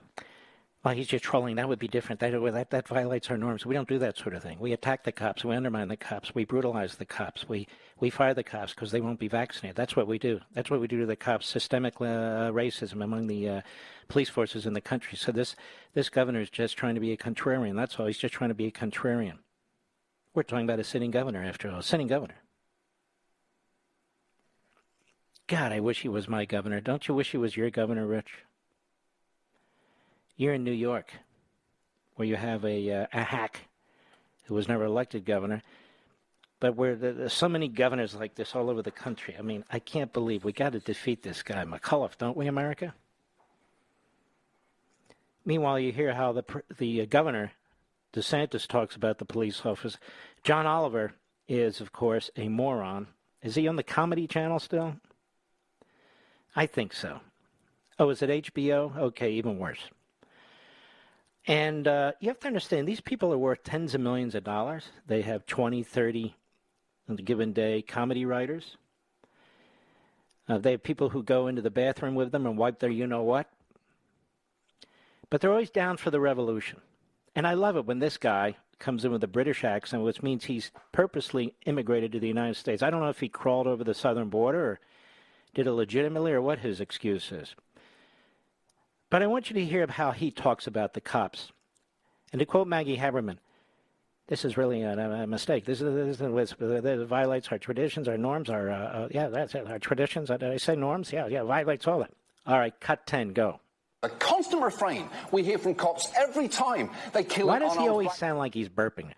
Speaker 1: Well, he's just trolling. That would be different. That violates our norms. We don't do that sort of thing. We attack the cops. We undermine the cops. We brutalize the cops. We fire the cops because they won't be vaccinated. That's what we do. That's what we do to the cops. Systemic racism among the police forces in the country. So this governor is just trying to be a contrarian. That's all. He's just trying to be a contrarian. We're talking about a sitting governor, after all. A sitting governor. God, I wish he was my governor. Don't you wish he was your governor, Rich? You're in New York, where you have a hack who was never elected governor, but where there's so many governors like this all over the country. I mean, I can't believe we got to defeat this guy, McAuliffe, don't we, America? Meanwhile, you hear how the governor, DeSantis, talks about the police office. John Oliver is, of course, a moron. Is he on the Comedy Channel still? I think so. Oh, is it HBO? Okay, even worse. And you have to understand, these people are worth tens of millions of dollars. They have 20, 30 on a given day comedy writers. They have people who go into the bathroom with them and wipe their you-know-what. But they're always down for the revolution. And I love it when this guy comes in with a British accent, which means he's purposely immigrated to the United States. I don't know if he crawled over the southern border or did it legitimately or what his excuse is. But I want you to hear how he talks about the cops. And to quote Maggie Haberman, this is really a mistake. This violates our traditions, our norms, that's it, our traditions. Did I say norms? Yeah, violates all that. All right, cut 10, go.
Speaker 11: A constant refrain we hear from cops every time they kill.
Speaker 1: Why does he always sound like he's burping?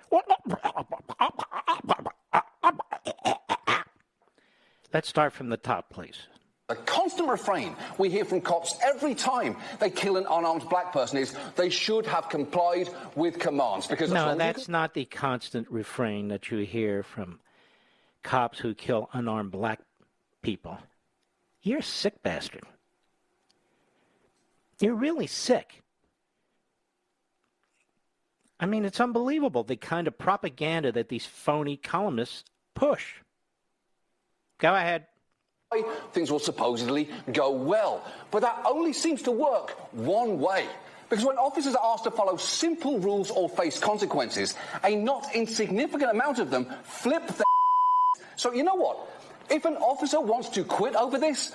Speaker 1: Let's start from the top, please.
Speaker 11: A constant refrain we hear from cops every time they kill an unarmed black person is they should have complied with commands. Because
Speaker 1: no, that's not the constant refrain that you hear from cops who kill unarmed black people. You're a sick bastard. You're really sick. I mean, it's unbelievable, the kind of propaganda that these phony columnists push. Go ahead.
Speaker 11: Things will supposedly go well. But that only seems to work one way. Because when officers are asked to follow simple rules or face consequences, a not insignificant amount of them flip their So you know what? If an officer wants to quit over this,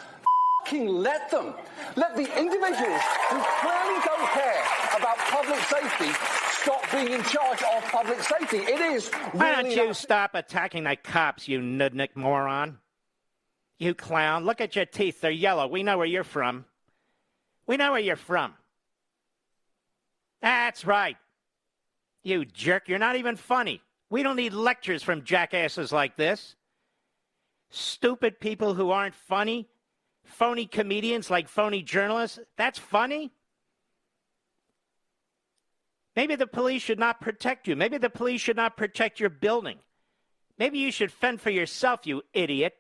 Speaker 11: let them. Let the individuals who clearly don't care about public safety stop being in charge of public safety. It is really...
Speaker 1: Why don't you stop attacking the cops, you nudnik moron? You clown. Look at your teeth. They're yellow. We know where you're from. We know where you're from. That's right. You jerk. You're not even funny. We don't need lectures from jackasses like this. Stupid people who aren't funny. Phony comedians like phony journalists. That's funny? Maybe the police should not protect you. Maybe the police should not protect your building. Maybe you should fend for yourself, you idiot.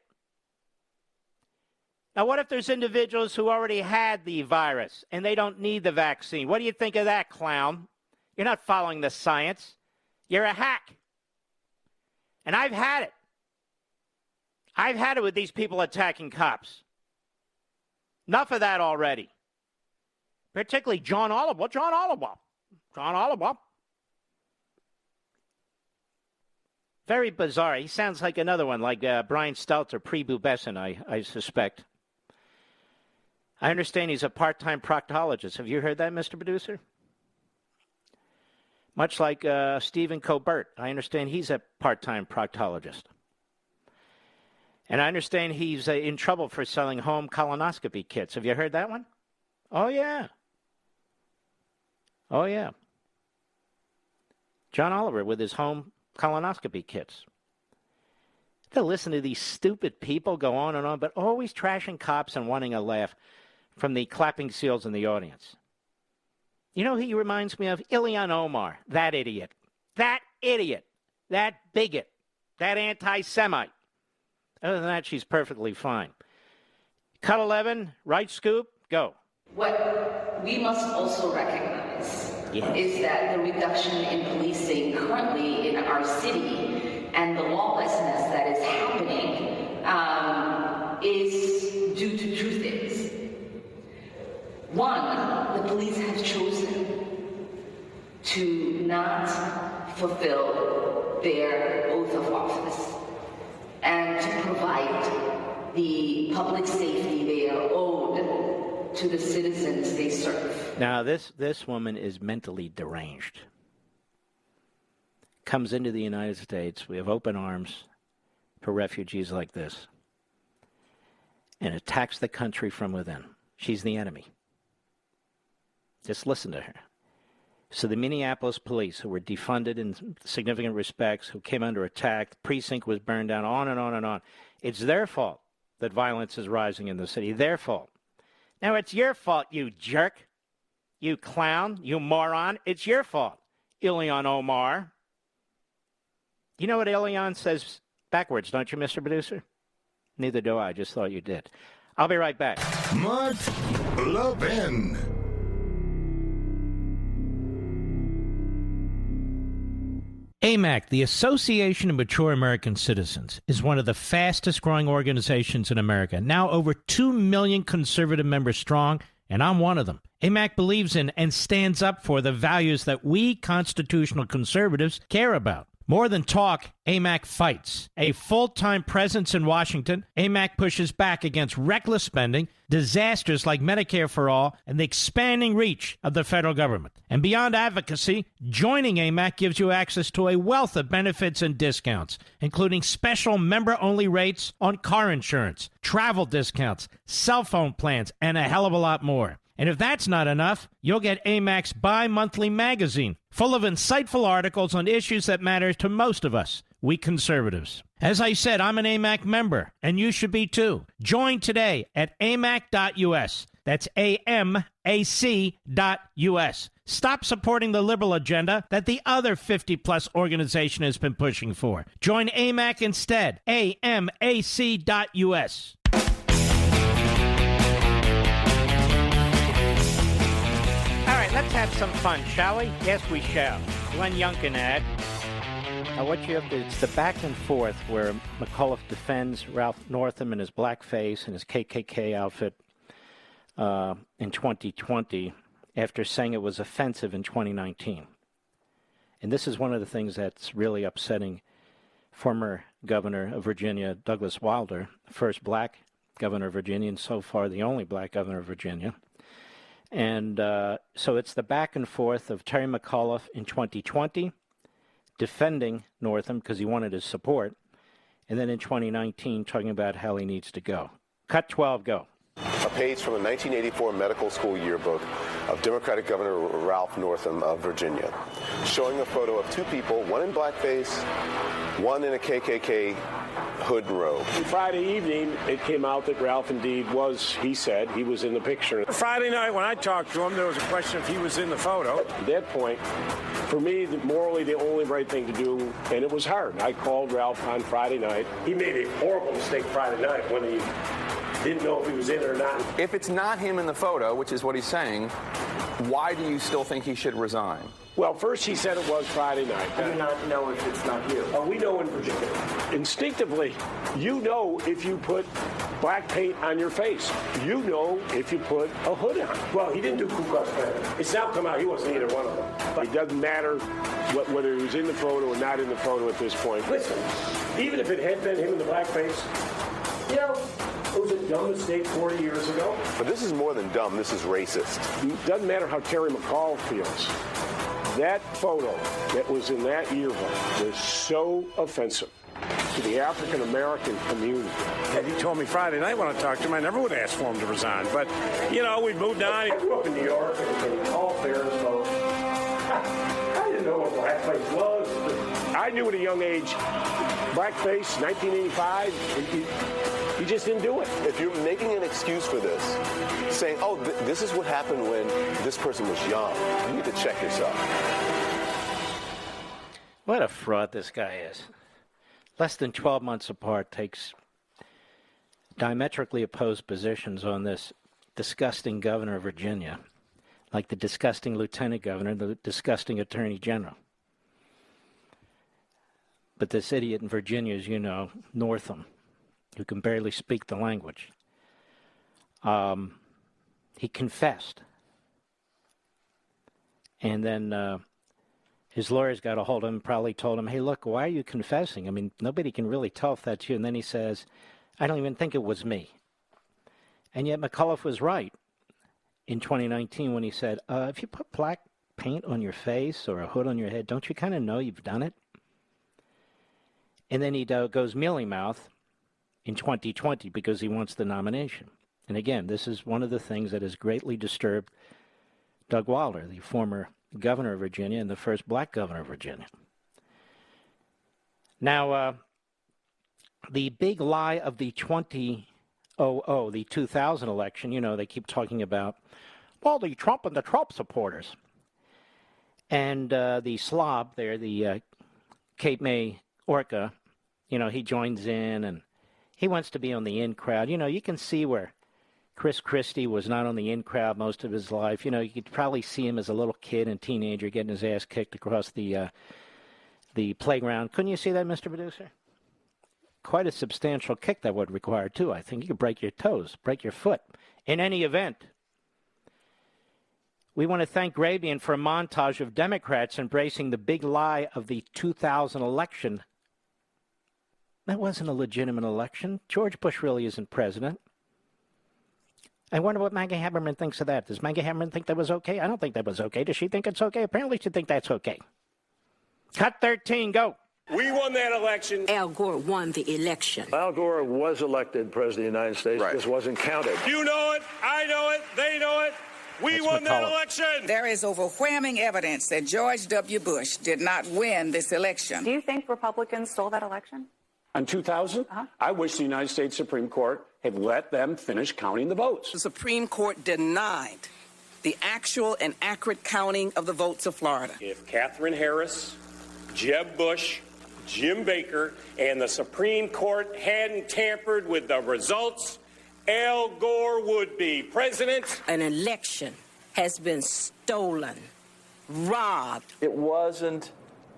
Speaker 1: Now, what if there's individuals who already had the virus and they don't need the vaccine? What do you think of that, clown? You're not following the science. You're a hack. And I've had it. I've had it with these people attacking cops. Enough of that already. Particularly John Oliver. John Oliver. Very bizarre. He sounds like another one, like Brian Stelter, pre-Bubescent, I suspect. I understand he's a part-time proctologist. Have you heard that, Mr. Producer? Much like Stephen Colbert. I understand he's a part-time proctologist. And I understand he's in trouble for selling home colonoscopy kits. Have you heard that one? Oh, yeah. Oh, yeah. John Oliver with his home colonoscopy kits. To listen to these stupid people go on and on, but always trashing cops and wanting a laugh from the clapping seals in the audience. You know who he reminds me of? Ilhan Omar, that idiot. That idiot. That bigot. That anti-Semite. Other than that, she's perfectly fine. Cut 11, right scoop, go.
Speaker 12: What we must also recognize is that the reduction in policing currently in our city and the lawlessness that is happening is due to two things. One, the police have chosen to not fulfill their oath of office and to provide the public safety they are owed to the citizens they serve.
Speaker 1: Now, this woman is mentally deranged. Comes into the United States. We have open arms for refugees like this. And attacks the country from within. She's the enemy. Just listen to her. So the Minneapolis police, who were defunded in significant respects, who came under attack, the precinct was burned down, on and on and on. It's their fault that violence is rising in the city. Their fault. Now, it's your fault, you jerk. You clown. You moron. It's your fault, Ilhan Omar. You know what Ilhan says backwards, don't you, Mr. Producer? Neither do I. Just thought you did. I'll be right back.
Speaker 2: Mark Levin.
Speaker 3: AMAC, the Association of Mature American Citizens, is one of the fastest-growing organizations in America, now over 2 million conservative members strong, and I'm one of them. AMAC believes in and stands up for the values that we constitutional conservatives care about. More than talk, AMAC fights. A full-time presence in Washington, AMAC pushes back against reckless spending, disasters like Medicare for All, and the expanding reach of the federal government. And beyond advocacy, joining AMAC gives you access to a wealth of benefits and discounts, including special member-only rates on car insurance, travel discounts, cell phone plans, and a hell of a lot more. And if that's not enough, you'll get AMAC's bi-monthly magazine, full of insightful articles on issues that matter to most of us, we conservatives. As I said, I'm an AMAC member, and you should be too. Join today at amac.us. That's AMAC.us. Stop supporting the liberal agenda that the other 50-plus organization has been pushing for. Join AMAC instead. AMAC.us.
Speaker 1: All right, let's have some fun, shall we? Yes, we shall. Glenn Youngkin ad. Now, what you have to, it's the back and forth where McAuliffe defends Ralph Northam in his blackface and his KKK outfit in 2020 after saying it was offensive in 2019. And this is one of the things that's really upsetting former governor of Virginia, Douglas Wilder, first black governor of Virginia, and so far the only black governor of Virginia. And so it's the back and forth of Terry McAuliffe in 2020 defending Northam because he wanted his support, and then in 2019 talking about how he needs to go. Cut 12, go.
Speaker 13: A page from a 1984 medical school yearbook of Democratic Governor Ralph Northam of Virginia, showing a photo of two people, one in blackface, one in a KKK hood and robe.
Speaker 14: Friday evening, it came out that Ralph indeed was, he said, he was in the picture. Friday night, when I talked to him, there was a question if he was in the photo. At that point, for me, morally, the only right thing to do, and it was hard. I called Ralph on Friday night. He made a horrible mistake Friday night when he didn't know if he was in it or not.
Speaker 15: If it's not him in the photo, which is what he's saying, why do you still think he should resign?
Speaker 14: Well, first he said it was Friday night.
Speaker 15: How do you not know if it's not you?
Speaker 14: Oh, we know in Virginia. Instinctively, you know if you put black paint on your face. You know if you put a hood on. Well, he didn't do Ku Klux Klan. It's now come out he wasn't either one of them. But it doesn't matter whether he was in the photo or not in the photo at this point. Listen, even if it had been him in the blackface, you know, it was a dumb mistake 40 years ago.
Speaker 13: But this is more than dumb. This is racist.
Speaker 14: It doesn't matter how Terry McCall feels. That photo that was in that yearbook was so offensive to the African-American community. And he told me Friday night when I talked to him, I never would ask for him to resign. But, you know, we moved on. I grew up in New York, and all fairness, so I didn't know what blackface was. I knew at a young age, blackface, 1985, he just didn't do it.
Speaker 13: If you're making an excuse for this, saying, oh, this is what happened when this person was young, you need to check yourself.
Speaker 1: What a fraud this guy is. Less than 12 months apart, takes diametrically opposed positions on this disgusting governor of Virginia, like the disgusting lieutenant governor, the disgusting attorney general. But this idiot in Virginia, as you know, Northam, who can barely speak the language, he confessed. And then his lawyers got a hold of him, probably told him, hey, look, why are you confessing? I mean, nobody can really tell if that's you. And then he says, I don't even think it was me. And yet McAuliffe was right in 2019 when he said, if you put black paint on your face or a hood on your head, don't you kind of know you've done it? And then he goes mealy-mouthed in 2020 because he wants the nomination. And again, this is one of the things that has greatly disturbed Doug Wilder, the former governor of Virginia and the first black governor of Virginia. Now, the big lie of the 2000 election, you know, they keep talking about, well, the Trump and the Trump supporters. And the slob there, the Cape May Orca, you know, he joins in and he wants to be on the in crowd. You know, you can see where Christie was not on the in crowd most of his life. You know, you could probably see him as a little kid and teenager getting his ass kicked across the playground. Couldn't you see that, Mr. Producer? Quite a substantial kick that would require, too. I think you could break your toes, break your foot. In any event, we want to thank Grabian for a montage of Democrats embracing the big lie of the 2000 election. That wasn't a legitimate election. George Bush really isn't president. I wonder what Maggie Haberman thinks of that. Does Maggie Haberman think that was okay? I don't think that was okay. Does she think it's okay? Apparently she thinks that's okay. Cut 13, go.
Speaker 14: We won that election.
Speaker 16: Al Gore won the election.
Speaker 17: Al Gore was elected president of the United States.
Speaker 15: Right.
Speaker 17: This wasn't counted.
Speaker 14: You know it. I know it. They know it. We won that election.
Speaker 18: There is overwhelming evidence that George W. Bush did not win this election.
Speaker 19: Do you think Republicans stole that election?
Speaker 14: In 2000, I wish the United States Supreme Court had let them finish counting the votes.
Speaker 18: The Supreme Court denied the actual and accurate counting of the votes of Florida.
Speaker 14: If Catherine Harris, Jeb Bush, Jim Baker, and the Supreme Court hadn't tampered with the results, Al Gore would be president.
Speaker 16: An election has been stolen, robbed.
Speaker 15: It wasn't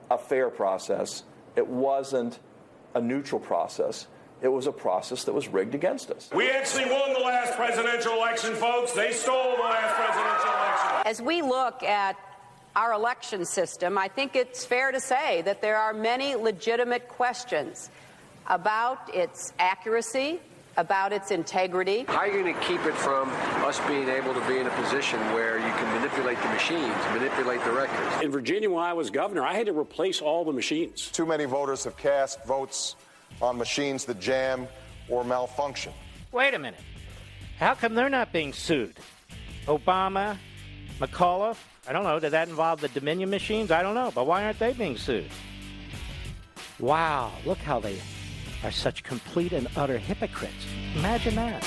Speaker 15: a fair process. It wasn't a neutral process. It was a process that was rigged against us.
Speaker 14: We actually won the last presidential election, folks. They stole the last presidential election.
Speaker 19: As we look at our election system, I think it's fair to say that there are many legitimate questions about its accuracy, about its integrity.
Speaker 20: How are you going to keep it from us being able to be in a position where you can manipulate the machines, manipulate the records?
Speaker 14: In Virginia, when I was governor, I had to replace all the machines.
Speaker 21: Too many voters have cast votes on machines that jam or malfunction.
Speaker 1: Wait a minute. How come they're not being sued? Obama, McAuliffe, I don't know, did that involve the Dominion machines? I don't know, but why aren't they being sued? Wow, look how they are such complete and utter hypocrites. Imagine that.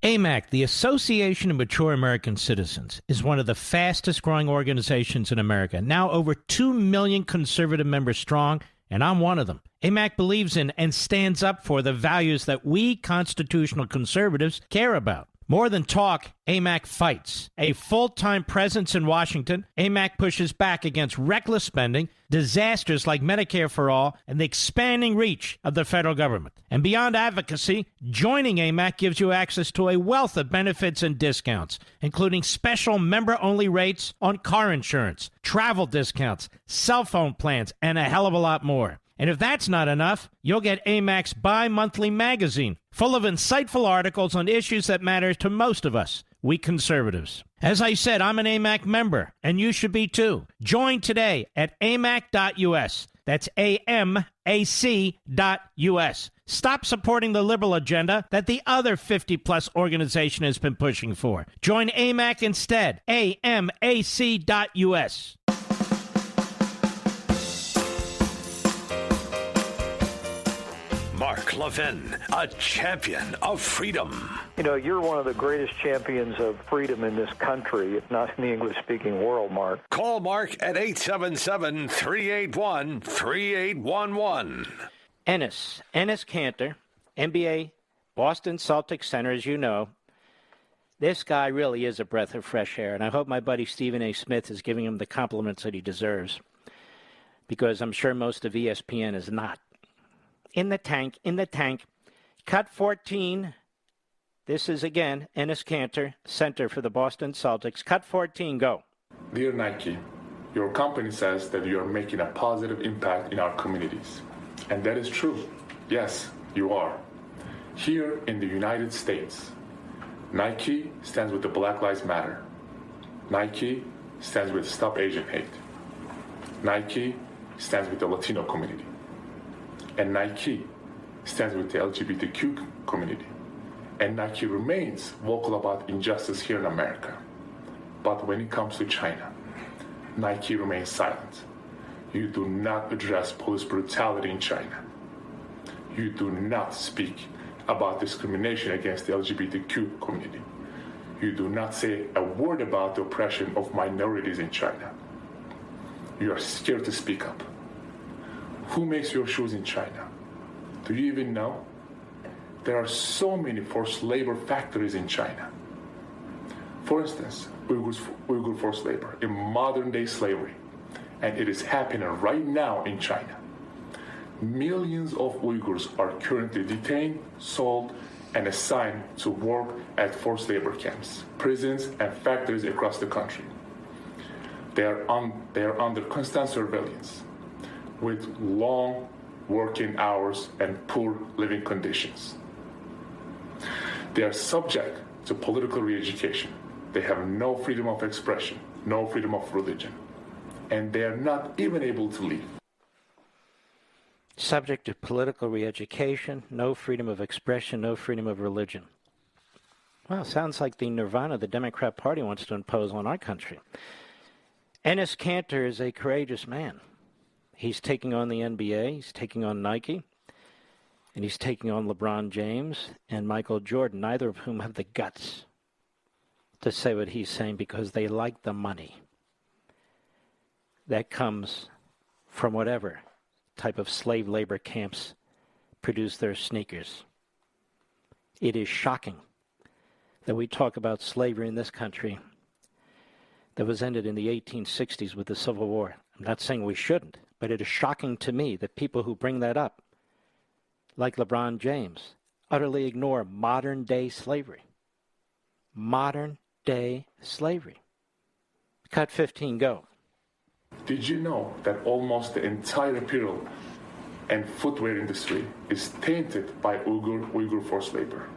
Speaker 3: AMAC, the Association of Mature American Citizens, is one of the fastest-growing organizations in America, now over 2 million conservative members strong, and I'm one of them. AMAC believes in and stands up for the values that we constitutional conservatives care about. More than talk, AMAC fights. A full-time presence in Washington, AMAC pushes back against reckless spending, disasters like Medicare for All, and the expanding reach of the federal government. And beyond advocacy, joining AMAC gives you access to a wealth of benefits and discounts, including special member-only rates on car insurance, travel discounts, cell phone plans, and a hell of a lot more. And if that's not enough, you'll get AMAC's bi-monthly magazine, full of insightful articles on issues that matter to most of us, we conservatives. As I said, I'm an AMAC member, and you should be too. Join today at amac.us. That's AMAC.us. Stop supporting the liberal agenda that the other 50-plus organization has been pushing for. Join AMAC instead. AMAC.us.
Speaker 4: Mark Levin, a champion of freedom.
Speaker 17: You know, you're one of the greatest champions of freedom in this country, if not in the English-speaking world, Mark.
Speaker 4: Call Mark at 877-381-3811.
Speaker 1: Enes Kanter, NBA Boston Celtics center, as you know. This guy really is a breath of fresh air, and I hope my buddy Stephen A. Smith is giving him the compliments that he deserves, because I'm sure most of ESPN is not. In the tank. Cut 14. This is, again, Enes Kanter, center for the Boston Celtics. Cut 14, go.
Speaker 5: Dear Nike, your company says that you are making a positive impact in our communities. And that is true. Yes, you are. Here in the United States, Nike stands with the Black Lives Matter. Nike stands with Stop Asian Hate. Nike stands with the Latino community. And Nike stands with the LGBTQ community. And Nike remains vocal about injustice here in America. But when it comes to China, Nike remains silent. You do not address police brutality in China. You do not speak about discrimination against the LGBTQ community. You do not say a word about the oppression of minorities in China. You are scared to speak up. Who makes your shoes in China? Do you even know? There are so many forced labor factories in China. For instance, Uyghur forced labor in modern-day slavery, and it is happening right now in China. Millions of Uyghurs are currently detained, sold, and assigned to work at forced labor camps, prisons, and factories across the country. They are under constant surveillance, with long working hours and poor living conditions. They are subject to political re-education. They have no freedom of expression, no freedom of religion, and they are not even able to leave.
Speaker 1: Subject to political re-education, no freedom of expression, no freedom of religion. Well, sounds like the nirvana the Democrat Party wants to impose on our country. Enes Kanter is a courageous man. He's taking on the NBA, he's taking on Nike, and he's taking on LeBron James and Michael Jordan, neither of whom have the guts to say what he's saying because they like the money that comes from whatever type of slave labor camps produce their sneakers. It is shocking that we talk about slavery in this country that was ended in the 1860s with the Civil War. I'm not saying we shouldn't, but it is shocking to me that people who bring that up, like LeBron James, utterly ignore modern-day slavery. Modern-day slavery. Cut 15, go.
Speaker 5: Did you know that almost the entire apparel and footwear industry is tainted by Uyghur forced labor?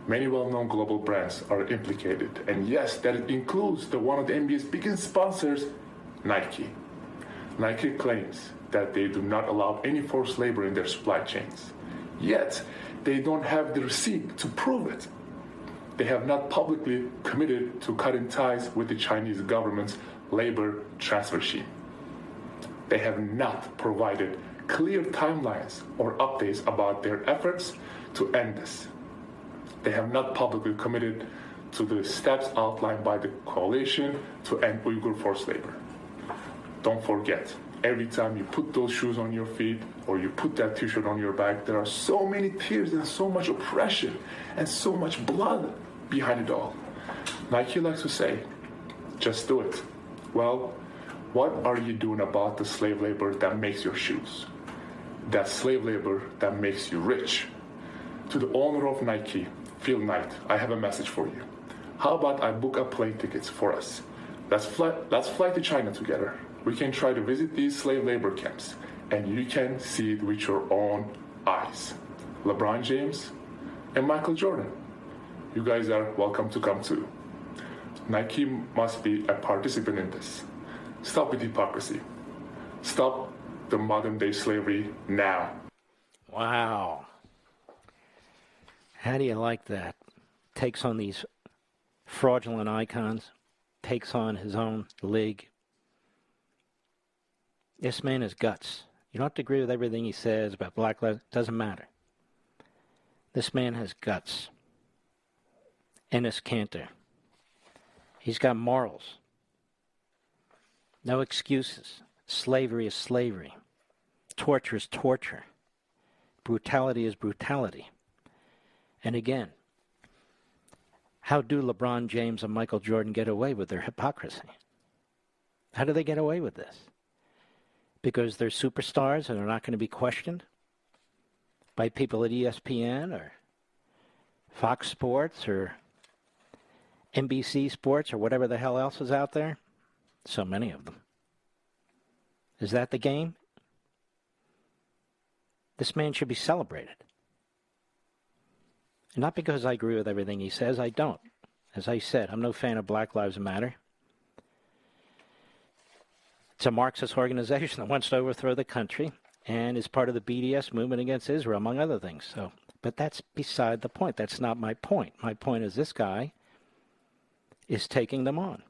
Speaker 5: Many well-known global brands are implicated, and yes, that includes one of the NBA's biggest sponsors, Nike. Nike claims that they do not allow any forced labor in their supply chains. Yet, they don't have the receipt to prove it. They have not publicly committed to cutting ties with the Chinese government's labor transfer scheme. They have not provided clear timelines or updates about their efforts to end this. They have not publicly committed to the steps outlined by the coalition to end Uyghur forced labor. Don't forget, every time you put those shoes on your feet or you put that t-shirt on your back, there are so many tears and so much oppression and so much blood behind it all. Nike likes to say, just do it. Well, what are you doing about the slave labor that makes your shoes? That slave labor that makes you rich? To the owner of Nike, Phil Knight, I have a message for you. How about I book a plane tickets for us? Let's fly to China together. We can try to visit these slave labor camps, and you can see it with your own eyes. LeBron James and Michael Jordan, you guys are welcome to come too. Nike must be a participant in this. Stop with hypocrisy. Stop the modern day slavery now.
Speaker 1: Wow. How do you like that? Takes on these fraudulent icons, takes on his own league. This man has guts. You don't have to agree with everything he says about Black lives. It doesn't matter. This man has guts. Enes Kanter. He's got morals. No excuses. Slavery is slavery. Torture is torture. Brutality is brutality. And again, how do LeBron James and Michael Jordan get away with their hypocrisy? How do they get away with this? Because they're superstars and they're not going to be questioned by people at ESPN or Fox Sports or NBC Sports or whatever the hell else is out there? So many of them. Is that the game? This man should be celebrated. And not because I agree with everything he says, I don't. As I said, I'm no fan of Black Lives Matter. It's a Marxist organization that wants to overthrow the country and is part of the BDS movement against Israel, among other things. So, but that's beside the point. That's not my point. My point is this guy is taking them on.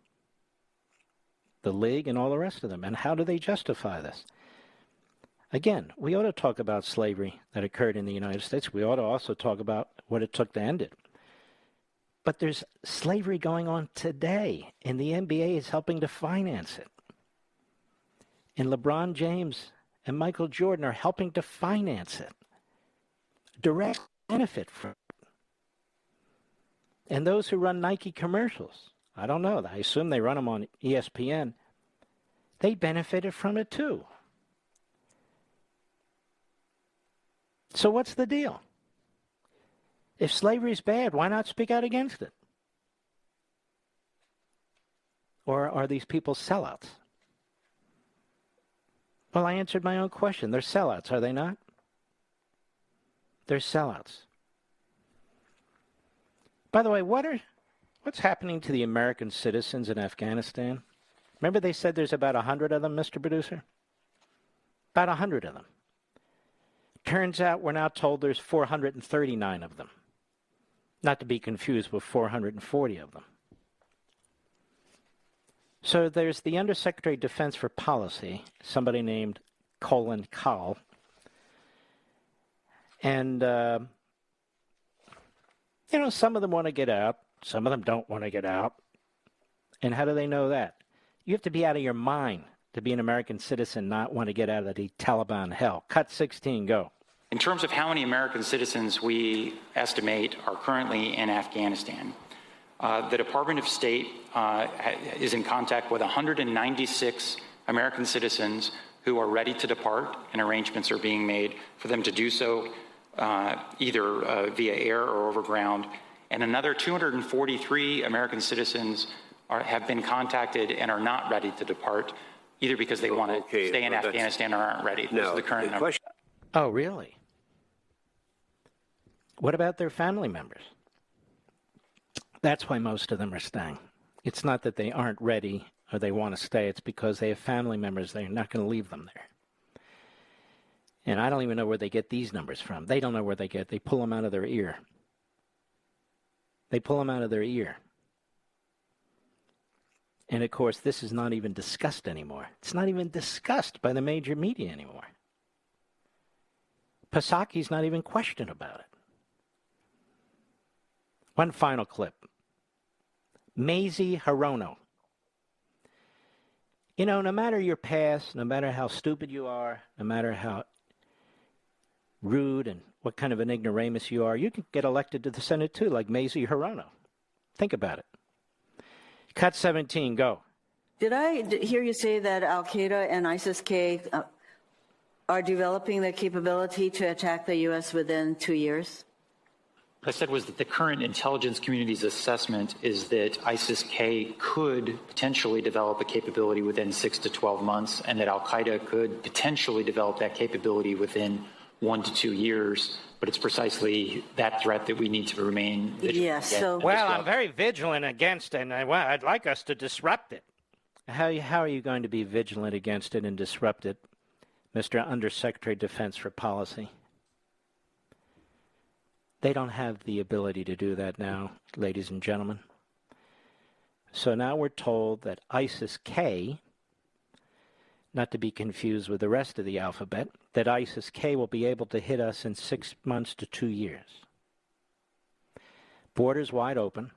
Speaker 1: The league and all the rest of them. And how do they justify this? Again, we ought to talk about slavery that occurred in the United States. We ought to also talk about what it took to end it. But there's slavery going on today, and the NBA is helping to finance it. And LeBron James and Michael Jordan are helping to finance it. Direct benefit from it. And those who run Nike commercials, I don't know, I assume they run them on ESPN, they benefited from it too. So what's the deal? If slavery is bad, why not speak out against it? Or are these people sellouts? Well, I answered my own question. They're sellouts, are they not? They're sellouts. By the way, what's happening to the American citizens in Afghanistan? Remember they said there's about 100 of them, Mr. Producer? About 100 of them. Turns out we're now told there's 439 of them. Not to be confused with 440 of them. So there's the Undersecretary of Defense for Policy, somebody named Colin Cowell. And, some of them want to get out. Some of them don't want to get out. And how do they know that? You have to be out of your mind to be an American citizen, not want to get out of the Taliban hell. Cut 16, go.
Speaker 6: In terms of how many American citizens we estimate are currently in Afghanistan, the Department of State is in contact with 196 American citizens who are ready to depart, and arrangements are being made for them to do so either via air or over ground. And another 243 American citizens have been contacted and are not ready to depart, either because they want to stay in Afghanistan or aren't ready. Those are the current numbers.
Speaker 1: Oh, really? What about their family members? That's why most of them are staying. It's not that they aren't ready or they want to stay. It's because they have family members. They're not going to leave them there. And I don't even know where they get these numbers from. They don't know where they pull them out of their ear. They pull them out of their ear. And, of course, this is not even discussed anymore. It's not even discussed by the major media anymore. Psaki's not even questioned about it. One final clip. Mazie Hirono. You know, no matter your past, no matter how stupid you are, no matter how rude and what kind of an ignoramus you are, you can get elected to the Senate too, like Mazie Hirono. Think about it. Cut 17, go.
Speaker 7: Did I hear you say that Al-Qaeda and ISIS-K are developing the capability to attack the U.S. within 2 years?
Speaker 6: What I said was that the current intelligence community's assessment is that ISIS-K could potentially develop a capability within 6 to 12 months, and that Al-Qaeda could potentially develop that capability within 1 to 2 years. But it's precisely that threat that we need to remain vigilant
Speaker 7: yes, so
Speaker 1: well, I'm very vigilant against it, and I'd like us to disrupt it. How are you going to be vigilant against it and disrupt it, Mr. Undersecretary of Defense for Policy? They don't have the ability to do that now, ladies and gentlemen. So now we're told that ISIS-K, not to be confused with the rest of the alphabet, that ISIS-K will be able to hit us in 6 months to 2 years. Borders wide open.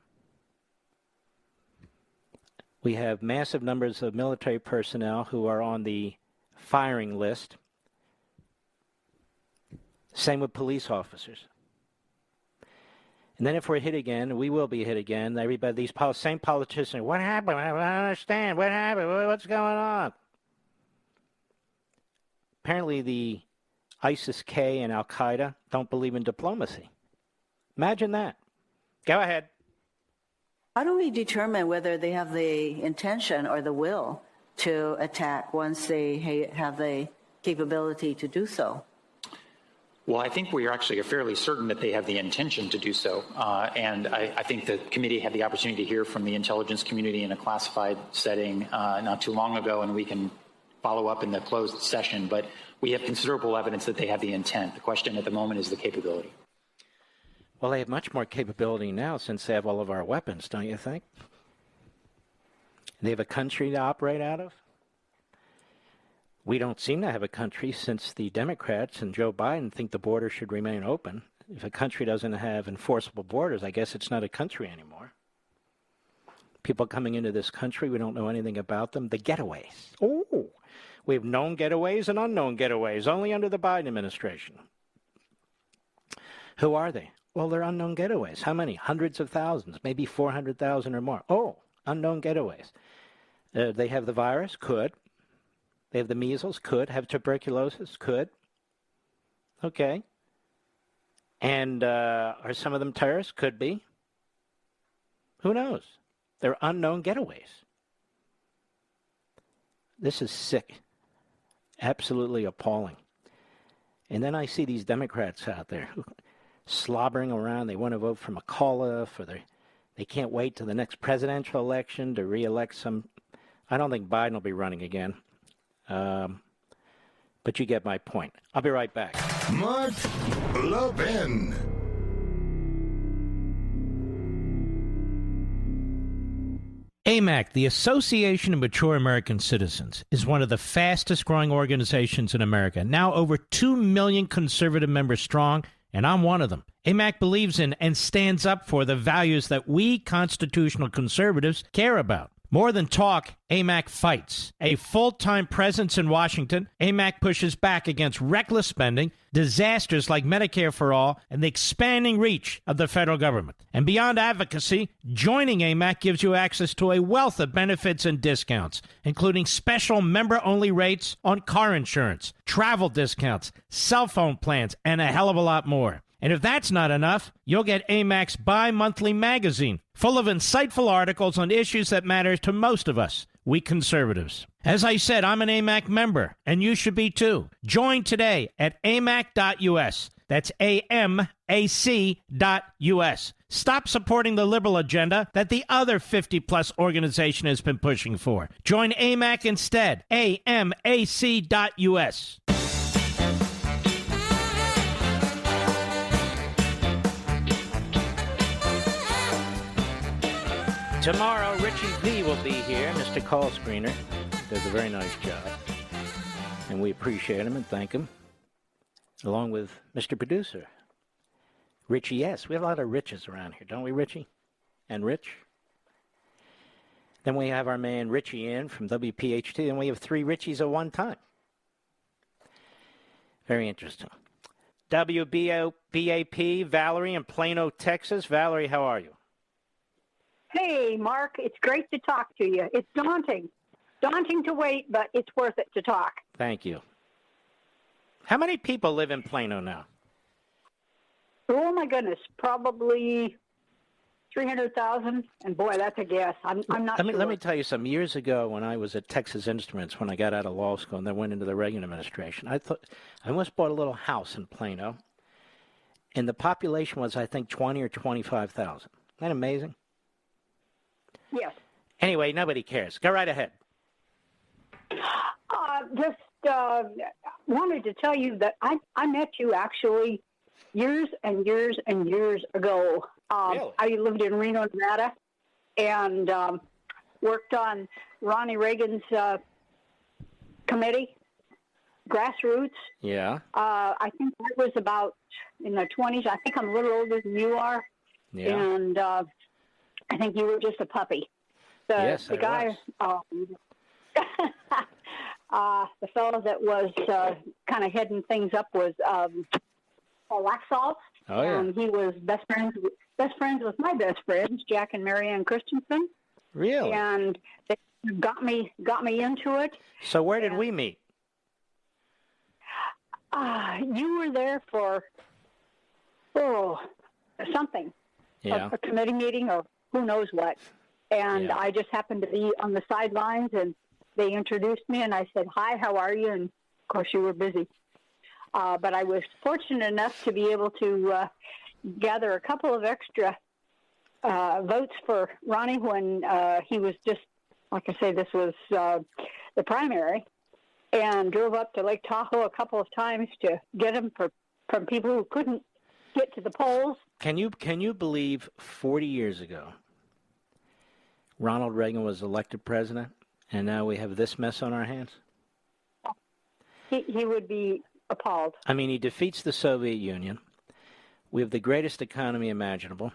Speaker 1: We have massive numbers of military personnel who are on the firing list. Same with police officers. And then if we're hit again, we will be hit again. Everybody, these same politicians, what happened? I don't understand. What happened? What's going on? Apparently the ISIS-K and Al-Qaeda don't believe in diplomacy. Imagine that. Go ahead.
Speaker 7: How do we determine whether they have the intention or the will to attack once they have the capability to do so?
Speaker 6: Well, I think we are actually fairly certain that they have the intention to do so. And I think the committee had the opportunity to hear from the intelligence community in a classified setting not too long ago, and we can follow up in the closed session. But we have considerable evidence that they have the intent. The question at the moment is the capability.
Speaker 1: Well, they have much more capability now since they have all of our weapons, don't you think? They have a country to operate out of. We don't seem to have a country since the Democrats and Joe Biden think the border should remain open. If a country doesn't have enforceable borders, I guess it's not a country anymore. People coming into this country, we don't know anything about them. The getaways. Oh, we have known getaways and unknown getaways, only under the Biden administration. Who are they? Well, they're unknown getaways. How many? Hundreds of thousands, maybe 400,000 or more. Oh, unknown getaways. They have the virus? Could. They have the measles? Could. Have tuberculosis? Could. Okay. And are some of them terrorists? Could be. Who knows? They're unknown getaways. This is sick. Absolutely appalling. And then I see these Democrats out there who slobbering around. They want to vote for McAuliffe, or they can't wait till the next presidential election to re-elect some. I don't think Biden will be running again. But you get my point. I'll be right back.
Speaker 2: Mark Levin.
Speaker 3: AMAC, the Association of Mature American Citizens, is one of the fastest growing organizations in America. Now over 2 million conservative members strong, and I'm one of them. AMAC believes in and stands up for the values that we constitutional conservatives care about. More than talk, AMAC fights. A full-time presence in Washington, AMAC pushes back against reckless spending, disasters like Medicare for All, and the expanding reach of the federal government. And beyond advocacy, joining AMAC gives you access to a wealth of benefits and discounts, including special member-only rates on car insurance, travel discounts, cell phone plans, and a hell of a lot more. And if that's not enough, you'll get AMAC's bi-monthly magazine, full of insightful articles on issues that matter to most of us, we conservatives. As I said, I'm an AMAC member, and you should be too. Join today at amac.us. That's AMAC.us. Stop supporting the liberal agenda that the other 50-plus organization has been pushing for. Join AMAC instead. AMAC.us.
Speaker 1: Tomorrow, Richie V will be here, Mr. Call Screener. Does a very nice job. And we appreciate him and thank him. Along with Mr. Producer, Richie S. We have a lot of Riches around here, don't we, Richie? And Rich? Then we have our man Richie in from WPHT, and we have 3 Richies at one time. Very interesting. WBAP, Valerie in Plano, Texas. Valerie, how are you?
Speaker 8: Hey, Mark, it's great to talk to you. It's daunting to wait, but it's worth it to talk.
Speaker 1: Thank you. How many people live in Plano now?
Speaker 8: Oh, my goodness, probably 300,000. And boy, that's a guess. I'm not sure.
Speaker 1: Let me tell you something. Years ago, when I was at Texas Instruments, when I got out of law school and then went into the Reagan administration, I thought I once bought a little house in Plano, and the population was, I think, 20 or 25,000. Isn't that amazing?
Speaker 8: Yes.
Speaker 1: Anyway, nobody cares. Go right ahead.
Speaker 8: Just wanted to tell you that I met you actually years and years and years ago.
Speaker 1: Really?
Speaker 8: I lived in Reno, Nevada, and worked on Ronnie Reagan's committee, grassroots.
Speaker 1: Yeah.
Speaker 8: I think I was about in the 20s. I think I'm a little older than you are.
Speaker 1: Yeah.
Speaker 8: And I think you were just a puppy.
Speaker 1: Yes,
Speaker 8: the guy, the fellow that was kind of heading things up was Paul Laxalt.
Speaker 1: Oh, yeah.
Speaker 8: He was best friends with my best friends, Jack and Marianne Christensen.
Speaker 1: Really?
Speaker 8: And they got me into it.
Speaker 1: So where did we meet?
Speaker 8: You were there for something.
Speaker 1: Yeah.
Speaker 8: A committee meeting or who knows what. And
Speaker 1: Yeah.
Speaker 8: I just happened to be on the sidelines, and they introduced me, and I said, "Hi, how are you?" And, of course, you were busy. But I was fortunate enough to be able to gather a couple of extra votes for Ronnie when he was just, like I say, this was the primary, and drove up to Lake Tahoe a couple of times to get him from people who couldn't get to the polls.
Speaker 1: Can you believe 40 years ago, Ronald Reagan was elected president, and now we have this mess on our hands?
Speaker 8: He would be appalled.
Speaker 1: I mean, he defeats the Soviet Union. We have the greatest economy imaginable,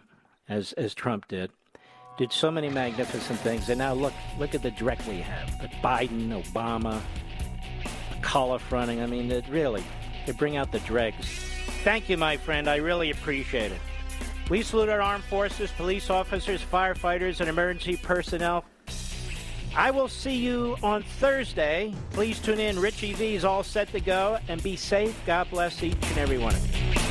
Speaker 1: as Trump did so many magnificent things, and now look at the dreck we have. The Biden, Obama, McAuliffe running. I mean, they bring out the dregs. Thank you, my friend. I really appreciate it. We salute our armed forces, police officers, firefighters, and emergency personnel. I will see you on Thursday. Please tune in. Richie V is all set to go. And be safe. God bless each and every one of you.